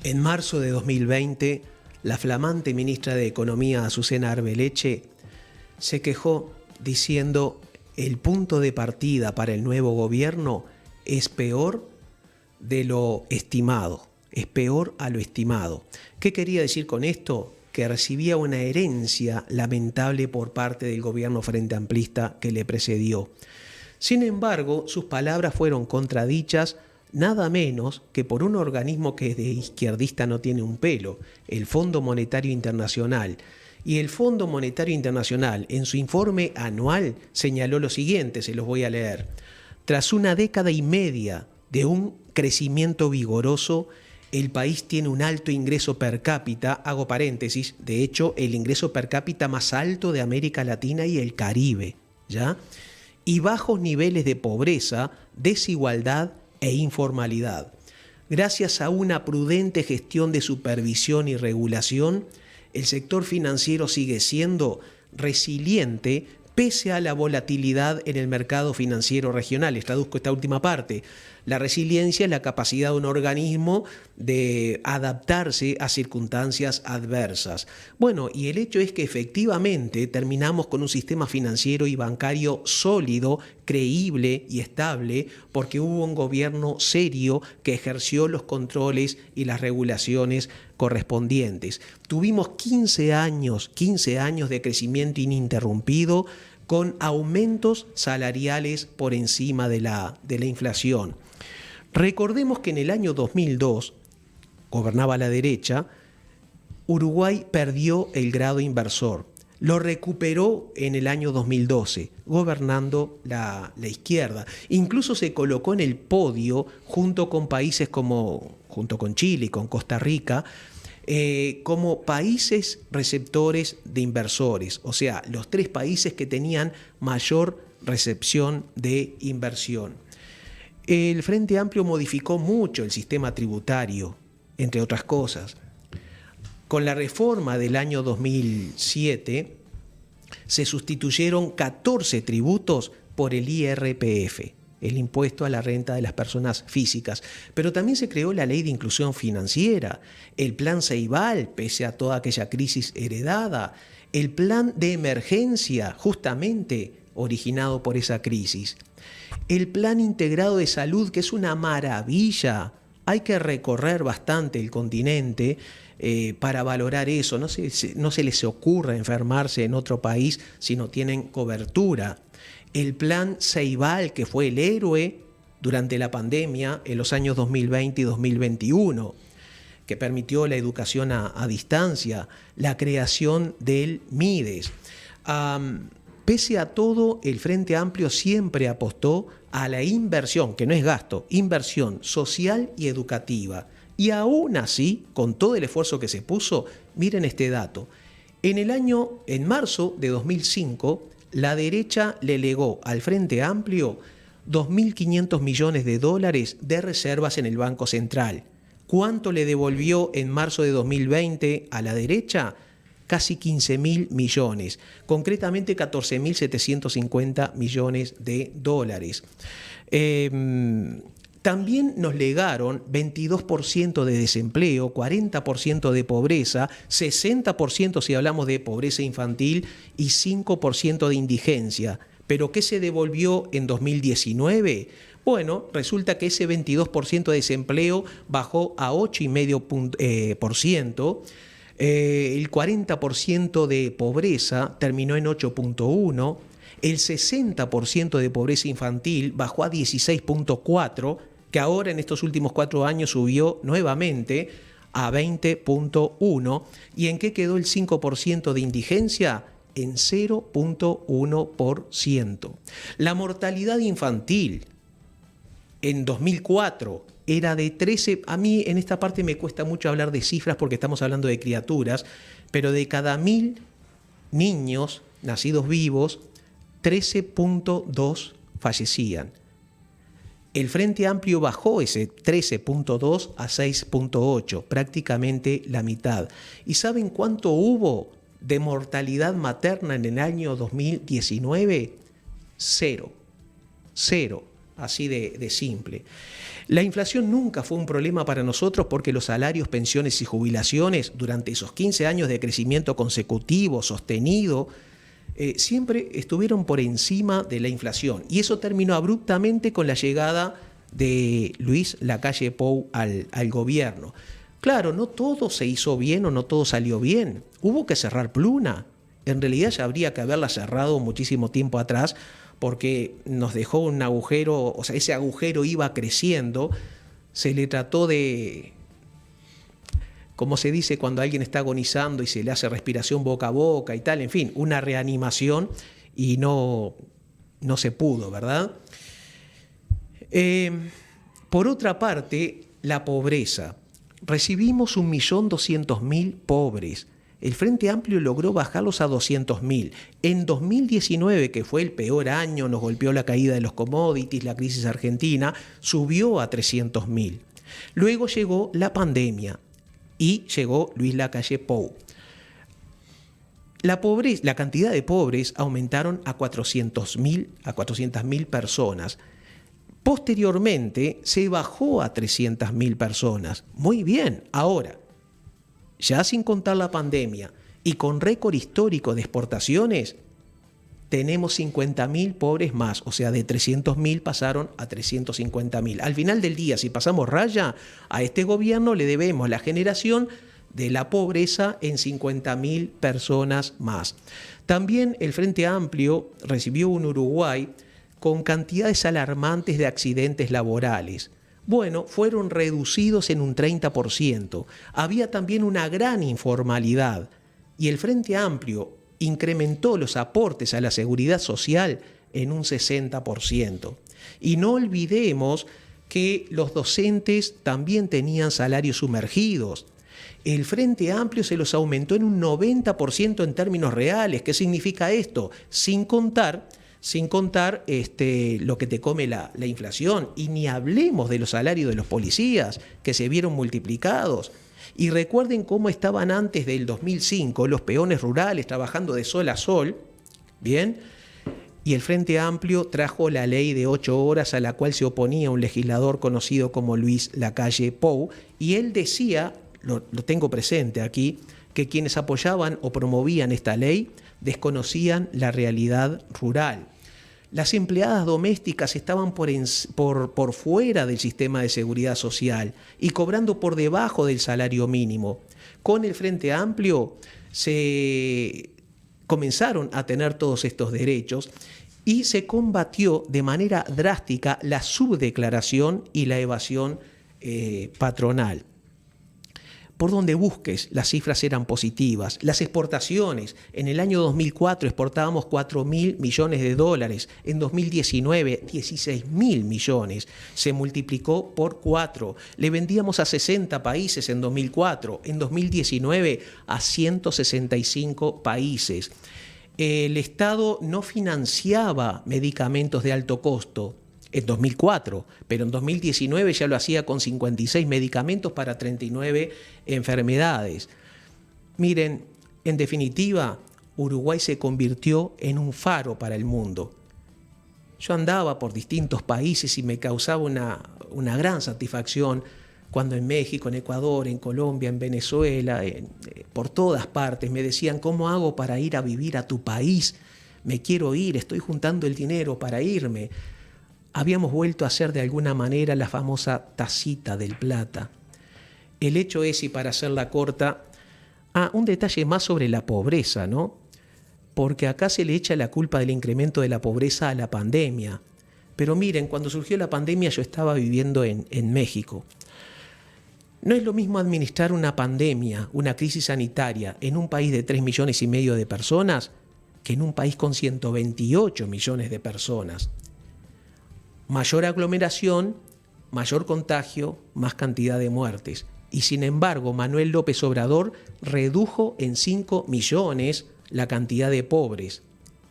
En marzo de 2020, la flamante ministra de Economía, Azucena Arbeleche, se quejó diciendo: el punto de partida para el nuevo gobierno es peor de lo estimado, es peor a lo estimado. ¿Qué quería decir con esto? Que recibía una herencia lamentable por parte del gobierno frente amplista que le precedió. Sin embargo, sus palabras fueron contradichas nada menos que por un organismo que de izquierdista no tiene un pelo, el Fondo Monetario Internacional. Y el Fondo Monetario Internacional, en su informe anual, señaló lo siguiente, se los voy a leer. Tras una década y media de un crecimiento vigoroso, el país tiene un alto ingreso per cápita, hago paréntesis, de hecho, el ingreso per cápita más alto de América Latina y el Caribe, ¿ya? Y bajos niveles de pobreza, desigualdad e informalidad. Gracias a una prudente gestión de supervisión y regulación, el sector financiero sigue siendo resiliente pese a la volatilidad en el mercado financiero regional. Les traduzco esta última parte. La resiliencia es la capacidad de un organismo de adaptarse a circunstancias adversas. Bueno, y el hecho es que efectivamente terminamos con un sistema financiero y bancario sólido, creíble y estable, porque hubo un gobierno serio que ejerció los controles y las regulaciones correspondientes. Tuvimos 15 años de crecimiento ininterrumpido, con aumentos salariales por encima de la inflación. Recordemos que en el año 2002, gobernaba la derecha, Uruguay perdió el grado inversor. Lo recuperó en el año 2012, gobernando la izquierda. Incluso se colocó en el podio junto con países junto con Chile y con Costa Rica, como países receptores de inversores, o sea, los 3 países que tenían mayor recepción de inversión. El Frente Amplio modificó mucho el sistema tributario, entre otras cosas. Con la reforma del año 2007 se sustituyeron 14 tributos por el IRPF, el impuesto a la renta de las personas físicas, pero también se creó la Ley de Inclusión Financiera, el Plan Ceibal, pese a toda aquella crisis heredada, el Plan de Emergencia, justamente originado por esa crisis, el Plan Integrado de Salud, que es una maravilla. Hay que recorrer bastante el continente para valorar eso. No se les ocurra enfermarse en otro país si no tienen cobertura. El Plan Ceibal, que fue el héroe durante la pandemia en los años 2020 y 2021, que permitió la educación a distancia, la creación del MIDES. Pese a todo, el Frente Amplio siempre apostó a la inversión, que no es gasto, inversión social y educativa. Y aún así, con todo el esfuerzo que se puso, miren este dato. En marzo de 2005, la derecha le legó al Frente Amplio 2.500 millones de dólares de reservas en el Banco Central. ¿Cuánto le devolvió en marzo de 2020 a la derecha? Casi 15.000 millones, concretamente 14.750 millones de dólares. También nos legaron 22% de desempleo, 40% de pobreza, 60% si hablamos de pobreza infantil y 5% de indigencia. ¿Pero qué se devolvió en 2019? Bueno, resulta que ese 22% de desempleo bajó a 8,5%. El 40% de pobreza terminó en 8,1%, el 60% de pobreza infantil bajó a 16,4%, que ahora en estos últimos 4 años subió nuevamente a 20,1%. ¿Y en qué quedó el 5% de indigencia? En 0,1%. La mortalidad infantil en 2004 era de 13, a mí en esta parte me cuesta mucho hablar de cifras porque estamos hablando de criaturas, pero de cada 1.000 niños nacidos vivos, 13,2 fallecían. El Frente Amplio bajó ese 13,2 a 6,8, prácticamente la mitad. ¿Y saben cuánto hubo de mortalidad materna en el año 2019? Cero. así de simple. La inflación nunca fue un problema para nosotros porque los salarios, pensiones y jubilaciones durante esos 15 años de crecimiento consecutivo, sostenido, siempre estuvieron por encima de la inflación. Y eso terminó abruptamente con la llegada de Luis Lacalle Pou al gobierno. Claro, no todo se hizo bien o no todo salió bien. Hubo que cerrar Pluna. En realidad ya habría que haberla cerrado muchísimo tiempo atrás porque nos dejó un agujero, o sea, ese agujero iba creciendo. Se le trató de, como se dice cuando alguien está agonizando y se le hace respiración boca a boca y tal, en fin, una reanimación y no se pudo, ¿verdad? Por otra parte, la pobreza. Recibimos 1.200.000 pobres. El Frente Amplio logró bajarlos a 200.000. En 2019, que fue el peor año, nos golpeó la caída de los commodities, la crisis argentina, subió a 300.000. Luego llegó la pandemia y llegó Luis Lacalle Pou. La cantidad de pobres aumentaron a 400.000 personas. Posteriormente se bajó a 300.000 personas. Muy bien, ahora, ya sin contar la pandemia y con récord histórico de exportaciones, tenemos 50.000 pobres más, o sea, de 300.000 pasaron a 350.000. Al final del día, si pasamos raya, a este gobierno le debemos la generación de la pobreza en 50.000 personas más. También el Frente Amplio recibió un Uruguay con cantidades alarmantes de accidentes laborales. Bueno, fueron reducidos en un 30%. Había también una gran informalidad y el Frente Amplio incrementó los aportes a la seguridad social en un 60%. Y no olvidemos que los docentes también tenían salarios sumergidos. El Frente Amplio se los aumentó en un 90% en términos reales. ¿Qué significa esto? Sin contar lo que te come la inflación. Y ni hablemos de los salarios de los policías, que se vieron multiplicados. Y recuerden cómo estaban antes del 2005 los peones rurales trabajando de sol a sol, ¿bien? Y el Frente Amplio trajo la ley de 8 horas a la cual se oponía un legislador conocido como Luis Lacalle Pou, y él decía, lo tengo presente aquí, que quienes apoyaban o promovían esta ley desconocían la realidad rural. Las empleadas domésticas estaban por fuera del sistema de seguridad social y cobrando por debajo del salario mínimo. Con el Frente Amplio se comenzaron a tener todos estos derechos y se combatió de manera drástica la subdeclaración y la evasión patronal. Por donde busques, las cifras eran positivas. Las exportaciones, en el año 2004 exportábamos 4.000 millones de dólares, en 2019 16.000 millones, se multiplicó por 4. Le vendíamos a 60 países en 2004, en 2019 a 165 países. El Estado no financiaba medicamentos de alto costo en 2004, pero en 2019 ya lo hacía con 56 medicamentos para 39 enfermedades. Miren, en definitiva, Uruguay se convirtió en un faro para el mundo. Yo andaba por distintos países y me causaba una gran satisfacción cuando en México, en Ecuador, en Colombia, en Venezuela, por todas partes me decían, ¿cómo hago para ir a vivir a tu país? Me quiero ir, estoy juntando el dinero para irme. Habíamos vuelto a hacer de alguna manera la famosa tacita del plata. El hecho es, y para hacerla corta, un detalle más sobre la pobreza, ¿no? Porque acá se le echa la culpa del incremento de la pobreza a la pandemia. Pero miren, cuando surgió la pandemia yo estaba viviendo en México. No es lo mismo administrar una pandemia, una crisis sanitaria, en un país de 3,5 millones de personas que en un país con 128 millones de personas. Mayor aglomeración, mayor contagio, más cantidad de muertes. Y sin embargo, Manuel López Obrador redujo en 5 millones la cantidad de pobres.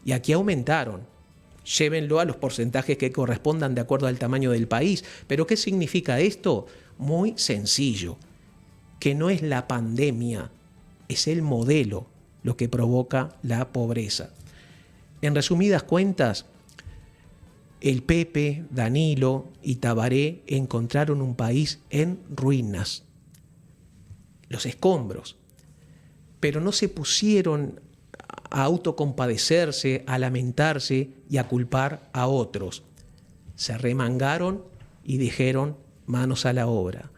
Y aquí aumentaron. Llévenlo a los porcentajes que correspondan de acuerdo al tamaño del país. ¿Pero qué significa esto? Muy sencillo. Que no es la pandemia, es el modelo lo que provoca la pobreza. En resumidas cuentas, el Pepe, Danilo y Tabaré encontraron un país en ruinas, los escombros, pero no se pusieron a autocompadecerse, a lamentarse y a culpar a otros. Se remangaron y dijeron manos a la obra.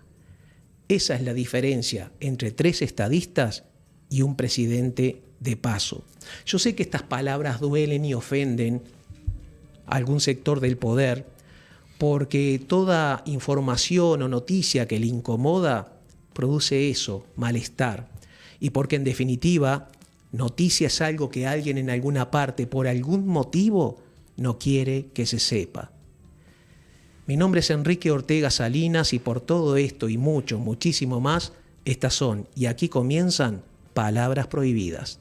Esa es la diferencia entre 3 estadistas y un presidente de paso. Yo sé que estas palabras duelen y ofenden a algún sector del poder, porque toda información o noticia que le incomoda produce eso, malestar, y porque en definitiva noticia es algo que alguien en alguna parte por algún motivo no quiere que se sepa. Mi nombre es Enrique Ortega Salinas y por todo esto y mucho, muchísimo más, estas son, y aquí comienzan, Palabras Prohibidas.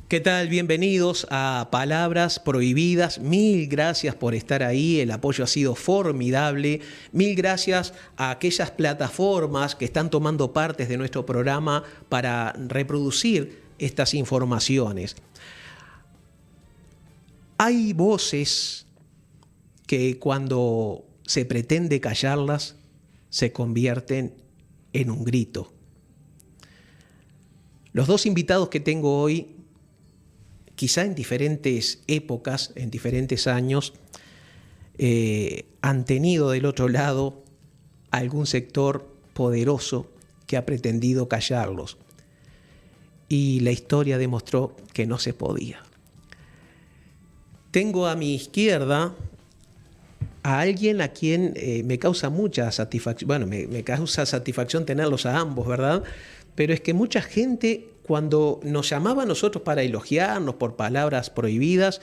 ¿Qué tal? Bienvenidos a Palabras Prohibidas. Mil gracias por estar ahí, el apoyo ha sido formidable. Mil gracias a aquellas plataformas que están tomando partes de nuestro programa para reproducir estas informaciones. Hay voces que cuando se pretende callarlas se convierten en un grito. Los 2 invitados que tengo hoy, quizá en diferentes épocas, en diferentes años, han tenido del otro lado algún sector poderoso que ha pretendido callarlos. Y la historia demostró que no se podía. Tengo a mi izquierda a alguien a quien me causa mucha satisfacción, bueno, me causa satisfacción tenerlos a ambos, ¿verdad? Pero es que mucha gente, cuando nos llamaba a nosotros para elogiarnos por palabras prohibidas,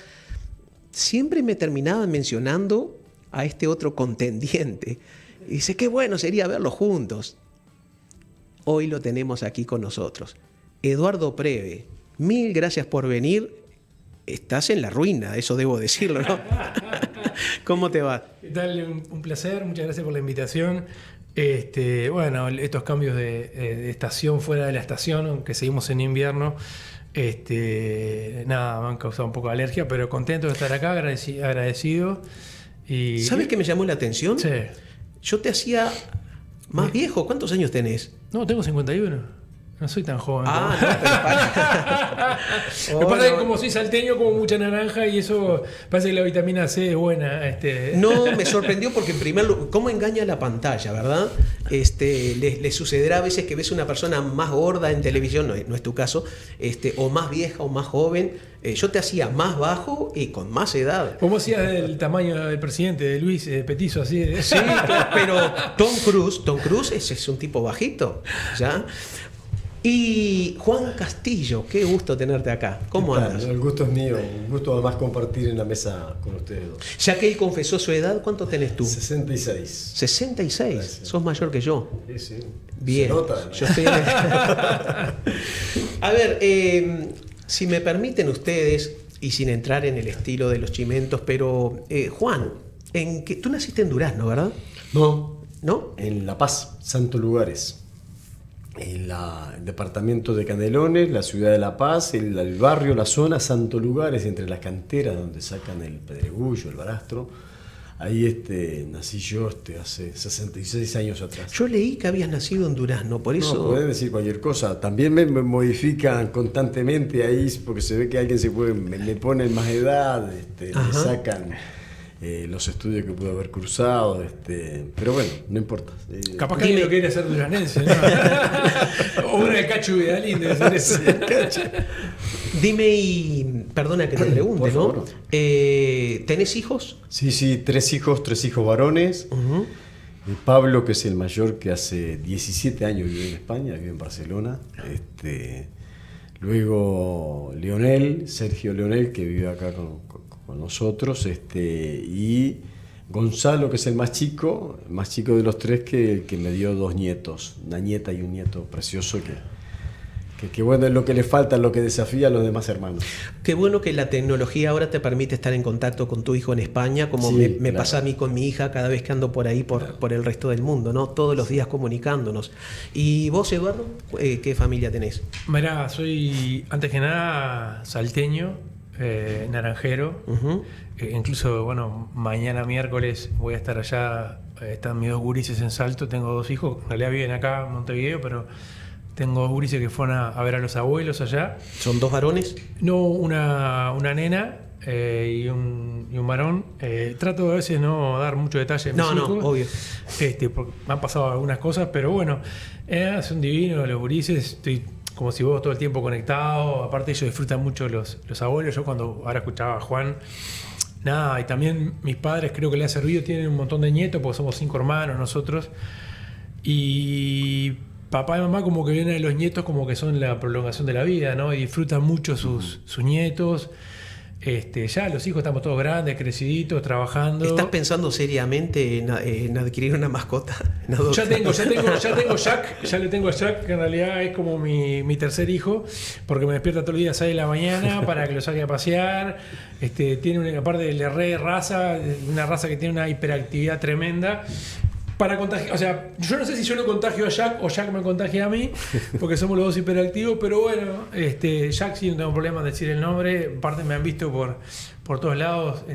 siempre me terminaban mencionando a este otro contendiente. Y dice, qué bueno sería verlos juntos. Hoy lo tenemos aquí con nosotros. Eduardo Preve, mil gracias por venir. Estás en la ruina, eso debo decirlo, ¿no? ¿Cómo te va? ¿Qué tal? Un placer, muchas gracias por la invitación. Bueno, estos cambios de estación fuera de la estación, aunque seguimos en invierno, nada, me han causado un poco de alergia, pero contento de estar acá, agradecido. ¿Sabes qué me llamó la atención? Sí. Yo te hacía más viejo. ¿Cuántos años tenés? No, tengo 51. No soy tan joven. Ah, no, pero Me pasa que como soy salteño, como mucha naranja y eso parece que la vitamina C es buena. No, me sorprendió porque en primer lugar, ¿cómo engaña la pantalla, verdad? Le sucederá a veces que ves una persona más gorda en televisión, no es tu caso, o más vieja o más joven. Yo te hacía más bajo y con más edad. ¿Cómo hacías del tamaño del presidente, de Luis, petizo así? Sí, pero Tom Cruise es un tipo bajito, ¿ya? Y Juan Castillo, qué gusto tenerte acá. ¿Cómo andas? El gusto es mío, un gusto además compartir en la mesa con ustedes dos. Ya que él confesó su edad, ¿cuánto tenés tú? 66. 66, Gracias. Sos mayor que yo. Sí, sí. Bien. Se nota, ¿no? Yo estoy A ver, si me permiten ustedes, y sin entrar en el estilo de los chimentos, pero Juan, tú naciste en Durazno, ¿verdad? No, en La Paz, Santos Lugares. En el departamento de Canelones, la ciudad de La Paz, el barrio, la zona Santos Lugares, entre las canteras donde sacan el pedregullo, el barastro. ahí nací yo hace 66 años atrás. Yo leí que habías nacido en Durazno, por eso... No, pueden decir cualquier cosa. También me modifican constantemente ahí, porque se ve que alguien me pone más edad, me sacan los estudios que pude haber cursado, pero bueno, no importa. Capaz que alguien lo quiere hacer duranense, ¿no? O una de Cacho Vidalín debe ser eso. Dime, y perdona que te pregunte, Por favor. ¿no? ¿Tenés hijos? Sí, tres hijos varones. Uh-huh. Pablo, que es el mayor, que hace 17 años vive en España, vive en Barcelona. Luego Sergio Leonel, que vive acá con nosotros, y Gonzalo, que es el más chico de los tres, que me dio 2 nietos, una nieta y un nieto precioso, que bueno, es lo que le falta, es lo que desafía a los demás hermanos. Qué bueno que la tecnología ahora te permite estar en contacto con tu hijo en España, como Sí, me claro. pasa a mí con mi hija cada vez que ando por ahí, por el resto del mundo, ¿no? Todos los días comunicándonos. ¿Y vos, Eduardo, qué familia tenés? Mirá, soy antes que nada salteño, naranjero. Uh-huh. Incluso, bueno, mañana miércoles voy a estar allá. Están mis 2 gurises en Salto. Tengo 2 hijos, en realidad viven acá en Montevideo, pero tengo 2 gurises que fueron a ver a los abuelos allá. ¿Son 2 varones? No, una nena y un varón. Trato a veces no dar mucho detalle a mis hijos. No, obvio. Porque me han pasado algunas cosas, pero bueno, son divinos los gurises. Estoy como si vos todo el tiempo conectado. Aparte ellos disfrutan mucho los abuelos. Yo ahora escuchaba a Juan, nada, y también mis padres creo que les ha servido, tienen un montón de nietos, porque somos 5 hermanos nosotros. Y papá y mamá como que vienen de los nietos como que son la prolongación de la vida, ¿no? Y disfrutan mucho sus nietos. Ya los hijos estamos todos grandes, creciditos, trabajando. ¿Estás pensando seriamente en adquirir una mascota? Ya tengo Jack, ya le tengo a Jack, que en realidad es como mi tercer hijo, porque me despierta todos los días a 6 de la mañana para que lo saque a pasear. Tiene aparte de raza, una raza que tiene una hiperactividad tremenda. Para contagiar, o sea, yo no sé si yo lo contagio a Jack o Jack me contagia a mí, porque somos los 2 hiperactivos, pero bueno, Jack sí no tengo problema en decir el nombre, aparte me han visto por todos lados,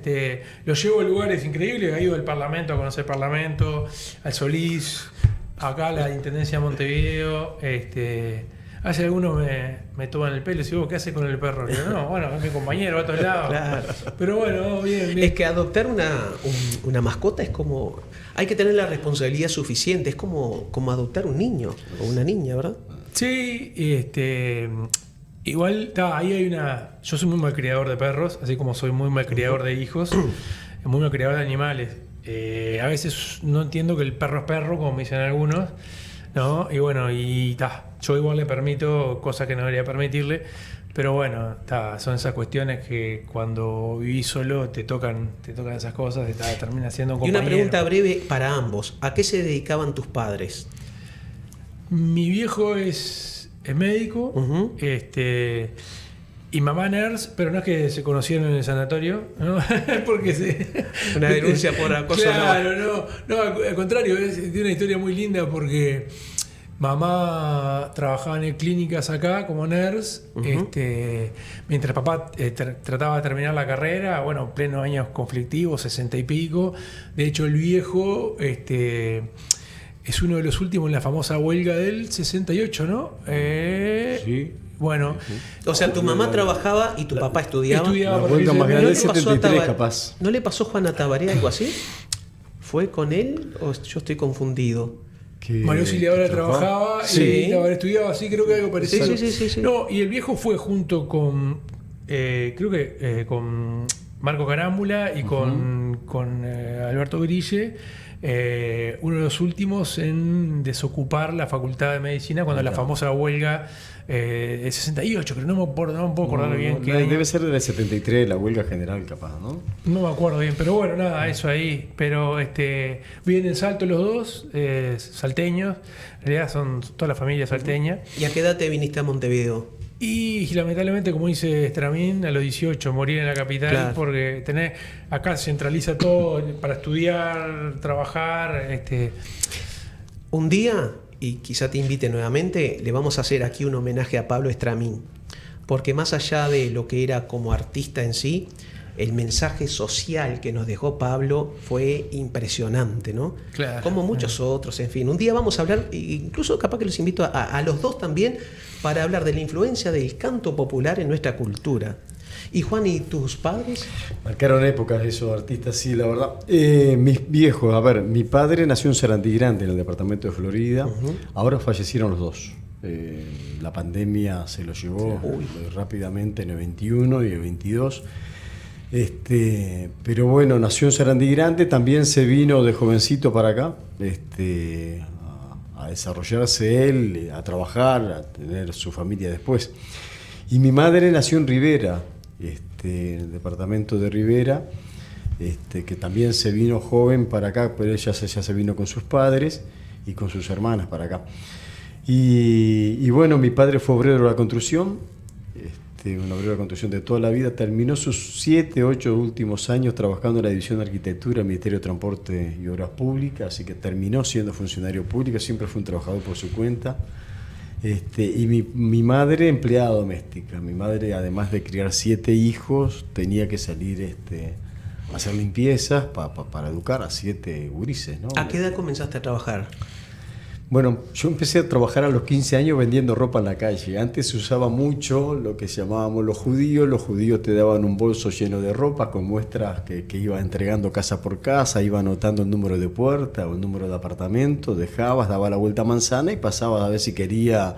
lo llevo a lugares increíbles, he ido al Parlamento a conocer el Parlamento, al Solís, acá a la Intendencia de Montevideo, hace algunos me toman el pelo y digo, ¿qué hace con el perro? Y yo, no, bueno, es mi compañero, va a todos lados. Claro. Pero bueno, bien. Es que adoptar una mascota es como... Hay que tener la responsabilidad suficiente, es como adoptar un niño o una niña, ¿verdad? Sí, igual, ahí hay una... Yo soy muy mal criador de perros, así como soy muy mal criador de hijos, muy mal criador de animales. A veces no entiendo que el perro es perro, como me dicen algunos, ¿no? Y bueno, yo igual le permito cosas que no debería permitirle, pero bueno, son esas cuestiones que cuando vivís solo te tocan esas cosas, termina siendo un compañero. Y una pregunta breve para ambos. ¿A qué se dedicaban tus padres? Mi viejo es médico, Uh-huh. y mamá nurse, pero no es que se conocieron en el sanatorio, ¿no? Porque Una denuncia por acoso. Claro, no, al contrario, tiene una historia muy linda porque mamá trabajaba en clínicas acá como nurse, Uh-huh. mientras papá trataba de terminar la carrera, bueno, pleno años conflictivos, 60 y pico. De hecho, el viejo es uno de los últimos en la famosa huelga del 68, ¿no? Sí. Bueno, O sea, tu mamá trabajaba y tu papá estudiaba. La por huelga el- más grande ¿No del le pasó a 73, Tabaré- capaz. ¿No le pasó a Juana Tabaré algo así? ¿Fue con él o yo estoy confundido? Mario Auxiliadora trabajaba Sí. y Tabaré estudiaba, sí, creo que algo parecido. Sí. No, y el viejo fue junto con, creo que con Marco Carámbula y con Alberto Grille, uno de los últimos en desocupar la Facultad de Medicina cuando la famosa huelga de 68, pero no me puedo acordar bien qué año. Debe ser del 73, la huelga general, capaz, ¿no? No me acuerdo bien, pero bueno, nada, eso ahí. Pero viven en Salto los dos, salteños. En realidad son toda la familia salteña. ¿Y a qué edad te viniste a Montevideo? Y lamentablemente, como dice Stramín, a los 18 morir en la capital, Claro. porque acá se centraliza todo para estudiar, trabajar. Un día, y quizá te invite nuevamente, le vamos a hacer aquí un homenaje a Pablo Stramín, porque más allá de lo que era como artista en sí, el mensaje social que nos dejó Pablo fue impresionante, ¿no? Claro. Como muchos otros, en fin. Un día vamos a hablar, incluso capaz que los invito a los dos también, para hablar de la influencia del canto popular en nuestra cultura. Y Juan, ¿y tus padres? Marcaron épocas esos artistas, sí, la verdad. Mis viejos, a ver, mi padre nació en Sarandí Grande, en el departamento de Florida. Ahora fallecieron los dos. La pandemia se los llevó muy rápidamente en el 21 y el 22. Pero bueno, nació en Sarandí Grande, también se vino de jovencito para acá, a desarrollarse él, a trabajar, a tener su familia después. Y mi madre nació en Rivera, en el departamento de Rivera, que también se vino joven para acá, pero ella se vino con sus padres y con sus hermanas para acá. Y bueno, mi padre fue obrero de la construcción, un obrero de la construcción de toda la vida, terminó sus 7, 8 últimos años trabajando en la División de Arquitectura, Ministerio de Transporte y Obras Públicas, así que terminó siendo funcionario público, siempre fue un trabajador por su cuenta. Y mi madre, empleada doméstica. Mi madre, además de criar 7 hijos, tenía que salir a hacer limpiezas para educar a 7 gurises, ¿no? ¿A qué edad comenzaste a trabajar? Bueno, yo empecé a trabajar a los 15 años vendiendo ropa en la calle. Antes se usaba mucho lo que llamábamos los judíos. Los judíos te daban un bolso lleno de ropa con muestras que iba entregando casa por casa, iba anotando el número de puerta o el número de apartamento, dejabas, daba la vuelta a manzana y pasabas a ver si quería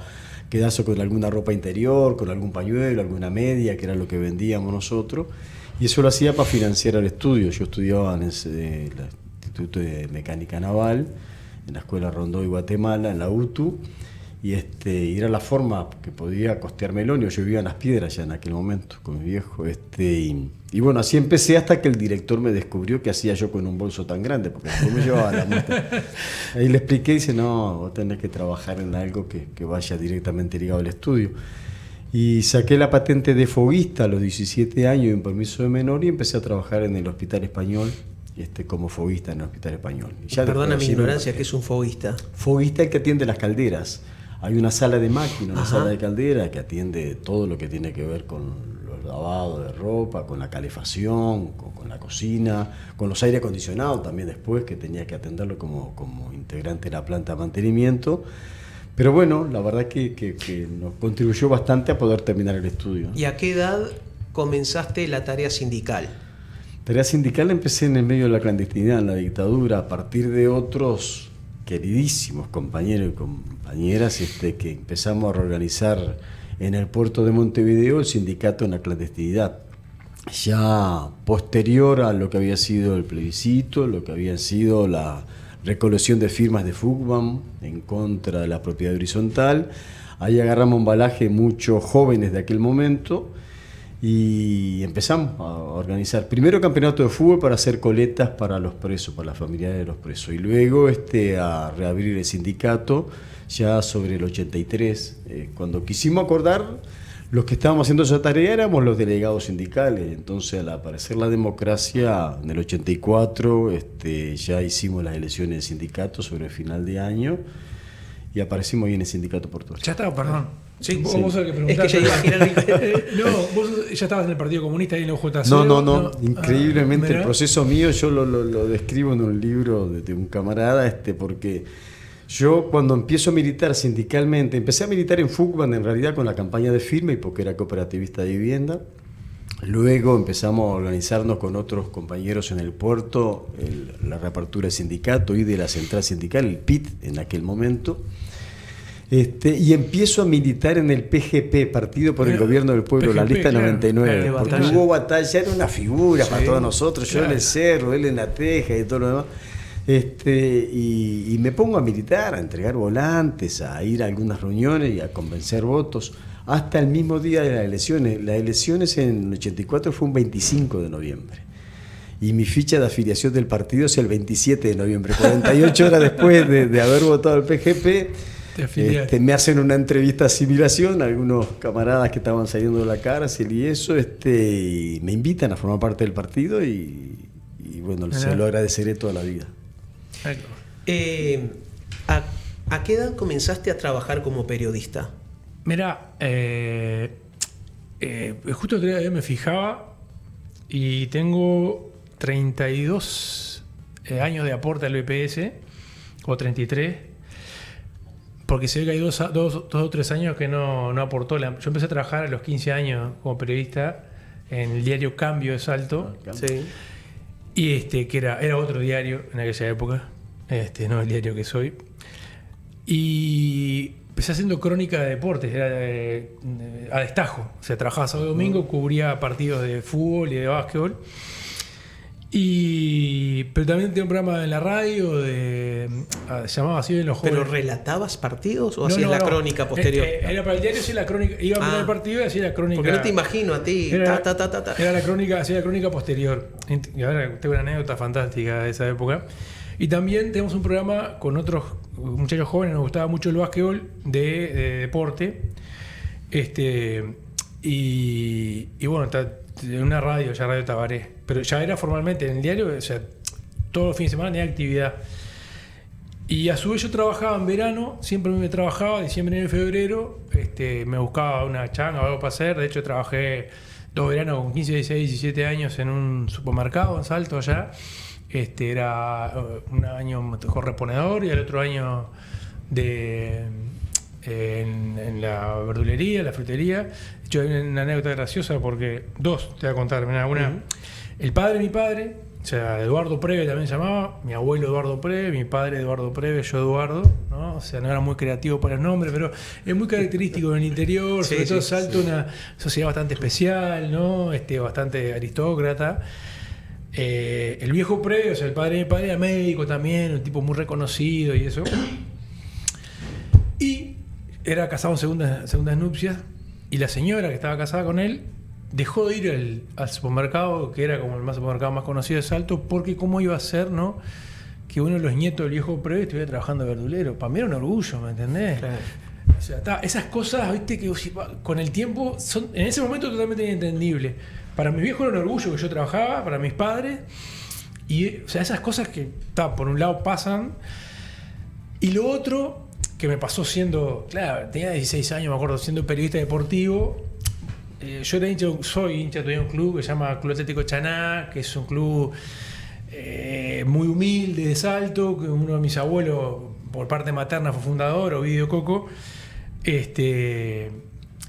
quedarse con alguna ropa interior, con algún pañuelo, alguna media, que era lo que vendíamos nosotros. Y eso lo hacía para financiar el estudio. Yo estudiaba en el Instituto de Mecánica Naval, en la Escuela Rondó y Guatemala, en la UTU, y era la forma que podía costearme el óneo. Yo vivía en Las Piedras ya en aquel momento con mi viejo, y bueno, así empecé hasta que el director me descubrió qué hacía yo con un bolso tan grande, porque después me llevaba la muestra. Ahí le expliqué y dice, no, vos tenés que trabajar en algo que vaya directamente ligado al estudio. Y saqué la patente de foguista a los 17 años y un permiso de menor y empecé a trabajar en el Hospital Español, como foguista en el Hospital Español. Perdona mi ignorancia, ¿qué es un foguista? Foguista es el que atiende las calderas. Hay una sala de máquina, una sala de caldera que atiende todo lo que tiene que ver con los lavados de ropa, con la calefacción, con la cocina, con los aire acondicionados también después, que tenía que atenderlo como integrante de la planta de mantenimiento. Pero bueno, la verdad que nos contribuyó bastante a poder terminar el estudio. ¿Y a qué edad comenzaste la tarea sindical? Tarea sindical empecé en el medio de la clandestinidad, en la dictadura, a partir de otros queridísimos compañeros y compañeras que empezamos a reorganizar en el puerto de Montevideo el sindicato en la clandestinidad. Ya posterior a lo que había sido el plebiscito, lo que había sido la recolección de firmas de FUCBAM en contra de la propiedad horizontal, ahí agarramos un balaje muchos jóvenes de aquel momento y empezamos a organizar primero campeonato de fútbol para hacer coletas para los presos, para las familiares de los presos, y luego a reabrir el sindicato ya sobre el 83. Cuando quisimos acordar, los que estábamos haciendo esa tarea éramos los delegados sindicales. Entonces, al aparecer la democracia en el 84, ya hicimos las elecciones de sindicato sobre el final de año y aparecimos ahí en el sindicato portuario. Ya estaba, perdón. Sí, vos sos el que preguntaste. Es que ya iba a girar No, vos ya estabas en el Partido Comunista ahí en la UJC. No. Increíblemente, el proceso mío yo lo describo en un libro de un camarada, porque yo cuando empiezo a militar sindicalmente, empecé a militar en FUCBAN en realidad con la campaña de firme y porque era cooperativista de vivienda. Luego empezamos a organizarnos con otros compañeros en el puerto, la reapertura del sindicato y de la central sindical, el PIT en aquel momento. Y empiezo a militar en el PGP, Partido por el Gobierno del Pueblo, PGP, la lista 99, claro, porque hubo batalla, era una figura para todos nosotros, yo en el cerro, él en la teja y todo lo demás. Y me pongo a militar, a entregar volantes, a ir a algunas reuniones y a convencer votos, hasta el mismo día de las elecciones. Las elecciones en el 84 fue un 25 de noviembre. Y mi ficha de afiliación del partido es el 27 de noviembre, 48 horas después de haber votado el PGP. Me hacen una entrevista de asimilación, algunos camaradas que estaban saliendo de la cárcel y eso, y me invitan a formar parte del partido y bueno, se lo agradeceré toda la vida. ¿A qué edad comenzaste a trabajar como periodista? Mira, justo el otro día me fijaba y tengo 32 años de aporte al BPS, o 33, porque se ve que hay dos o tres años que no aportó. Yo empecé a trabajar a los 15 años como periodista en el diario Cambio de Salto. Sí. Y que era otro diario en aquella época, no el diario que soy. Y empecé haciendo crónica de deportes, era a destajo. O sea, trabajaba sábado y domingo, cubría partidos de fútbol y de básquetbol. Pero también tenía un programa en la radio llamaba así en los jóvenes. ¿Pero relatabas partidos o hacías la crónica posterior? Era para el diario, hacía la crónica. Iba a mirar el partido y hacía la crónica. Porque no te imagino a ti. Era la crónica, hacía la crónica posterior. Y ahora tengo una anécdota fantástica de esa época. Y también tenemos un programa con otros muchachos jóvenes, nos gustaba mucho el básquetbol de deporte. Y bueno, en una radio, ya Radio Tabaré. Pero ya era formalmente en el diario, o sea, todos los fines de semana tenía actividad. Y a su vez yo trabajaba en verano, siempre me trabajaba, diciembre, enero y febrero, me buscaba una changa o algo para hacer. De hecho trabajé 2 veranos con 15, 16, 17 años en un supermercado en Salto allá. Era un año mejor reponedor y el otro año en la verdulería, la frutería. De hecho, hay una anécdota graciosa porque dos te voy a contar. Una, el padre de mi padre, o sea, Eduardo Preve también se llamaba, mi abuelo Eduardo Preve, mi padre Eduardo Preve, yo Eduardo, ¿no? O sea, no era muy creativo para el nombre, pero es muy característico en el interior, sobre todo Salto, una sociedad bastante especial, ¿no? Bastante aristócrata. El viejo Preve, o sea, el padre de mi padre era médico también, un tipo muy reconocido y eso. Y era casado en segundas nupcias, y la señora que estaba casada con él dejó de ir al supermercado, que era como el supermercado más conocido de Salto, porque cómo iba a ser, ¿no?, que uno de los nietos del viejo Preve estuviera trabajando de verdulero. Para mí era un orgullo, ¿me entendés? Claro. O sea, esas cosas, viste, que con el tiempo son en ese momento totalmente inentendibles. Para mi viejo era un orgullo que yo trabajaba, para mis padres, y o sea, esas cosas que por un lado pasan. Y lo otro que me pasó siendo, claro, tenía 16 años, me acuerdo, siendo periodista deportivo. Yo soy hincha todavía de un club que se llama Club Atlético Chaná, que es un club muy humilde de Salto, que uno de mis abuelos por parte materna fue fundador, Ovidio Coco.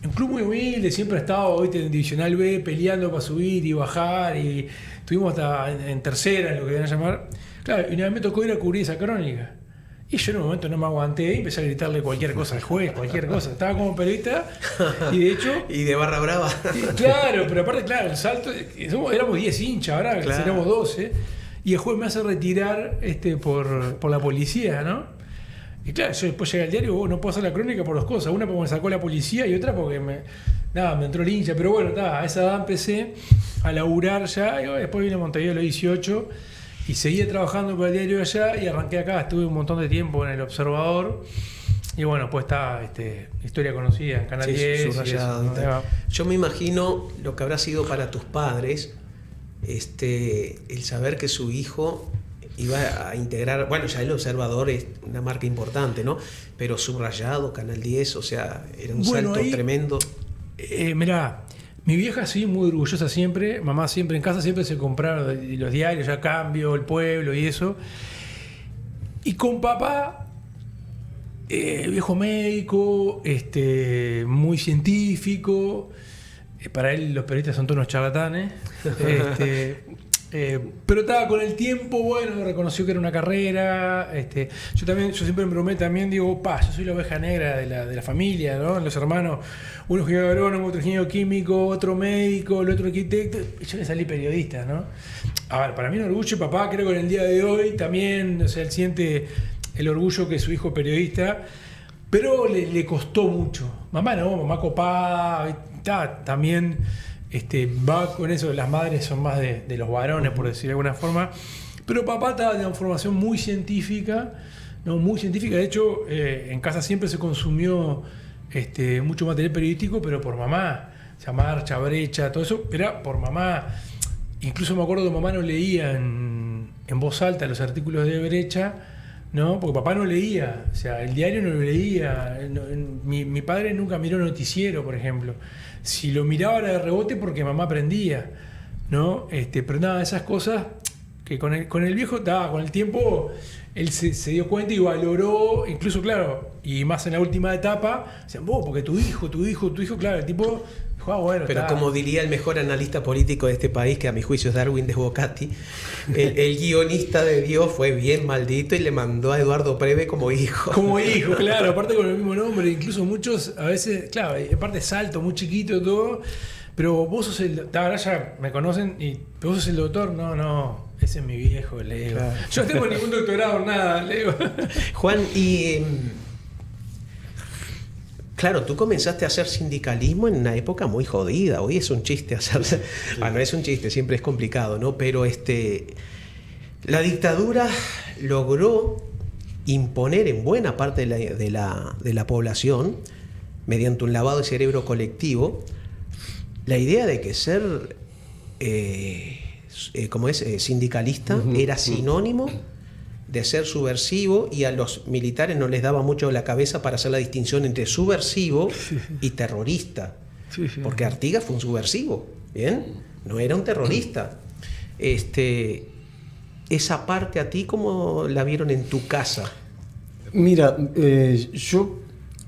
Un club muy humilde, siempre ha estado en Divisional B peleando para subir y bajar, y estuvimos hasta en tercera, lo que iban a llamar. Claro, y una vez me tocó ir a cubrir esa crónica. Y yo en un momento no me aguanté y empecé a gritarle cualquier cosa al juez, cualquier cosa. Estaba como periodista y de hecho... Y de barra brava. Claro, pero aparte, claro, el Salto... Éramos 10 hinchas, ahora claro, éramos 12. Y el juez me hace retirar por la policía, ¿no? Y claro, yo después llegué al diario, no puedo hacer la crónica por 2 cosas. Una porque me sacó la policía y otra porque me entró el hincha. Pero bueno, a esa edad empecé a laburar ya. Y después vine a Montevideo a los 18 y seguí trabajando para el diario de allá y arranqué acá. Estuve un montón de tiempo en El Observador. Y bueno, pues está historia conocida en Canal 10. Subrayado, y eso, yo me imagino lo que habrá sido para tus padres el saber que su hijo iba a integrar, bueno, ya El Observador es una marca importante, ¿no? Pero subrayado, Canal 10, o sea, era un salto tremendo. Mirá, mi vieja sí, muy orgullosa siempre, mamá siempre en casa, siempre se compraron los diarios, ya Cambio, El Pueblo y eso. Y con papá, viejo médico, muy científico, para él los periodistas son todos unos charlatanes. Pero estaba con el tiempo, bueno, reconoció que era una carrera. Yo siempre me prometo, también digo, yo soy la oveja negra de la familia, ¿no? Los hermanos, uno ingeniero agrónomo, otro ingeniero químico, otro médico, el otro arquitecto, y yo me salí periodista, ¿no? A ver, para mí un orgullo, papá, creo que en el día de hoy también, o sea, él siente el orgullo que su hijo es periodista, pero le costó mucho. Mamá no, mamá copada, también... va con eso, las madres son más de los varones, por decir de alguna forma, pero papá estaba de una formación muy científica, ¿no? Muy científica. De hecho, en casa siempre se consumió mucho material periodístico, pero por mamá, o sea, Marcha, Brecha, todo eso era por mamá. Incluso me acuerdo que mamá no leía en voz alta los artículos de Brecha, ¿no? Porque papá no leía, o sea, el diario no lo leía. Mi padre nunca miró noticiero, por ejemplo. Si lo miraba era de rebote porque mamá aprendía, ¿no? Pero nada, esas cosas que con el viejo, con el tiempo, él se dio cuenta y valoró, incluso, claro, y más en la última etapa, decían, vos, porque tu hijo, claro, el tipo dijo, bueno, pero está. como diría el mejor analista político de este país, que a mi juicio es Darwin Desbocati, el guionista de Dios fue bien maldito y le mandó a Eduardo Preve como hijo. Como hijo, claro, aparte con el mismo nombre, incluso muchos, a veces, claro, aparte salto, muy chiquito y todo, pero vos sos ahora ya me conocen, pero vos sos el doctor, no, ese es mi viejo, le digo. Claro. Yo no tengo ningún doctorado, nada, le digo. Juan, claro, tú comenzaste a hacer sindicalismo en una época muy jodida. Hoy es un chiste hacer. Bueno, es un chiste, siempre es complicado, ¿no? Pero la dictadura logró imponer en buena parte de la población, mediante un lavado de cerebro colectivo, la idea de que ser sindicalista era sinónimo de ser subversivo, y a los militares no les daba mucho la cabeza para hacer la distinción entre subversivo y terrorista. Porque Artigas fue un subversivo, ¿bien? No era un terrorista. Esa parte, ¿a ti cómo la vieron en tu casa? Mira, yo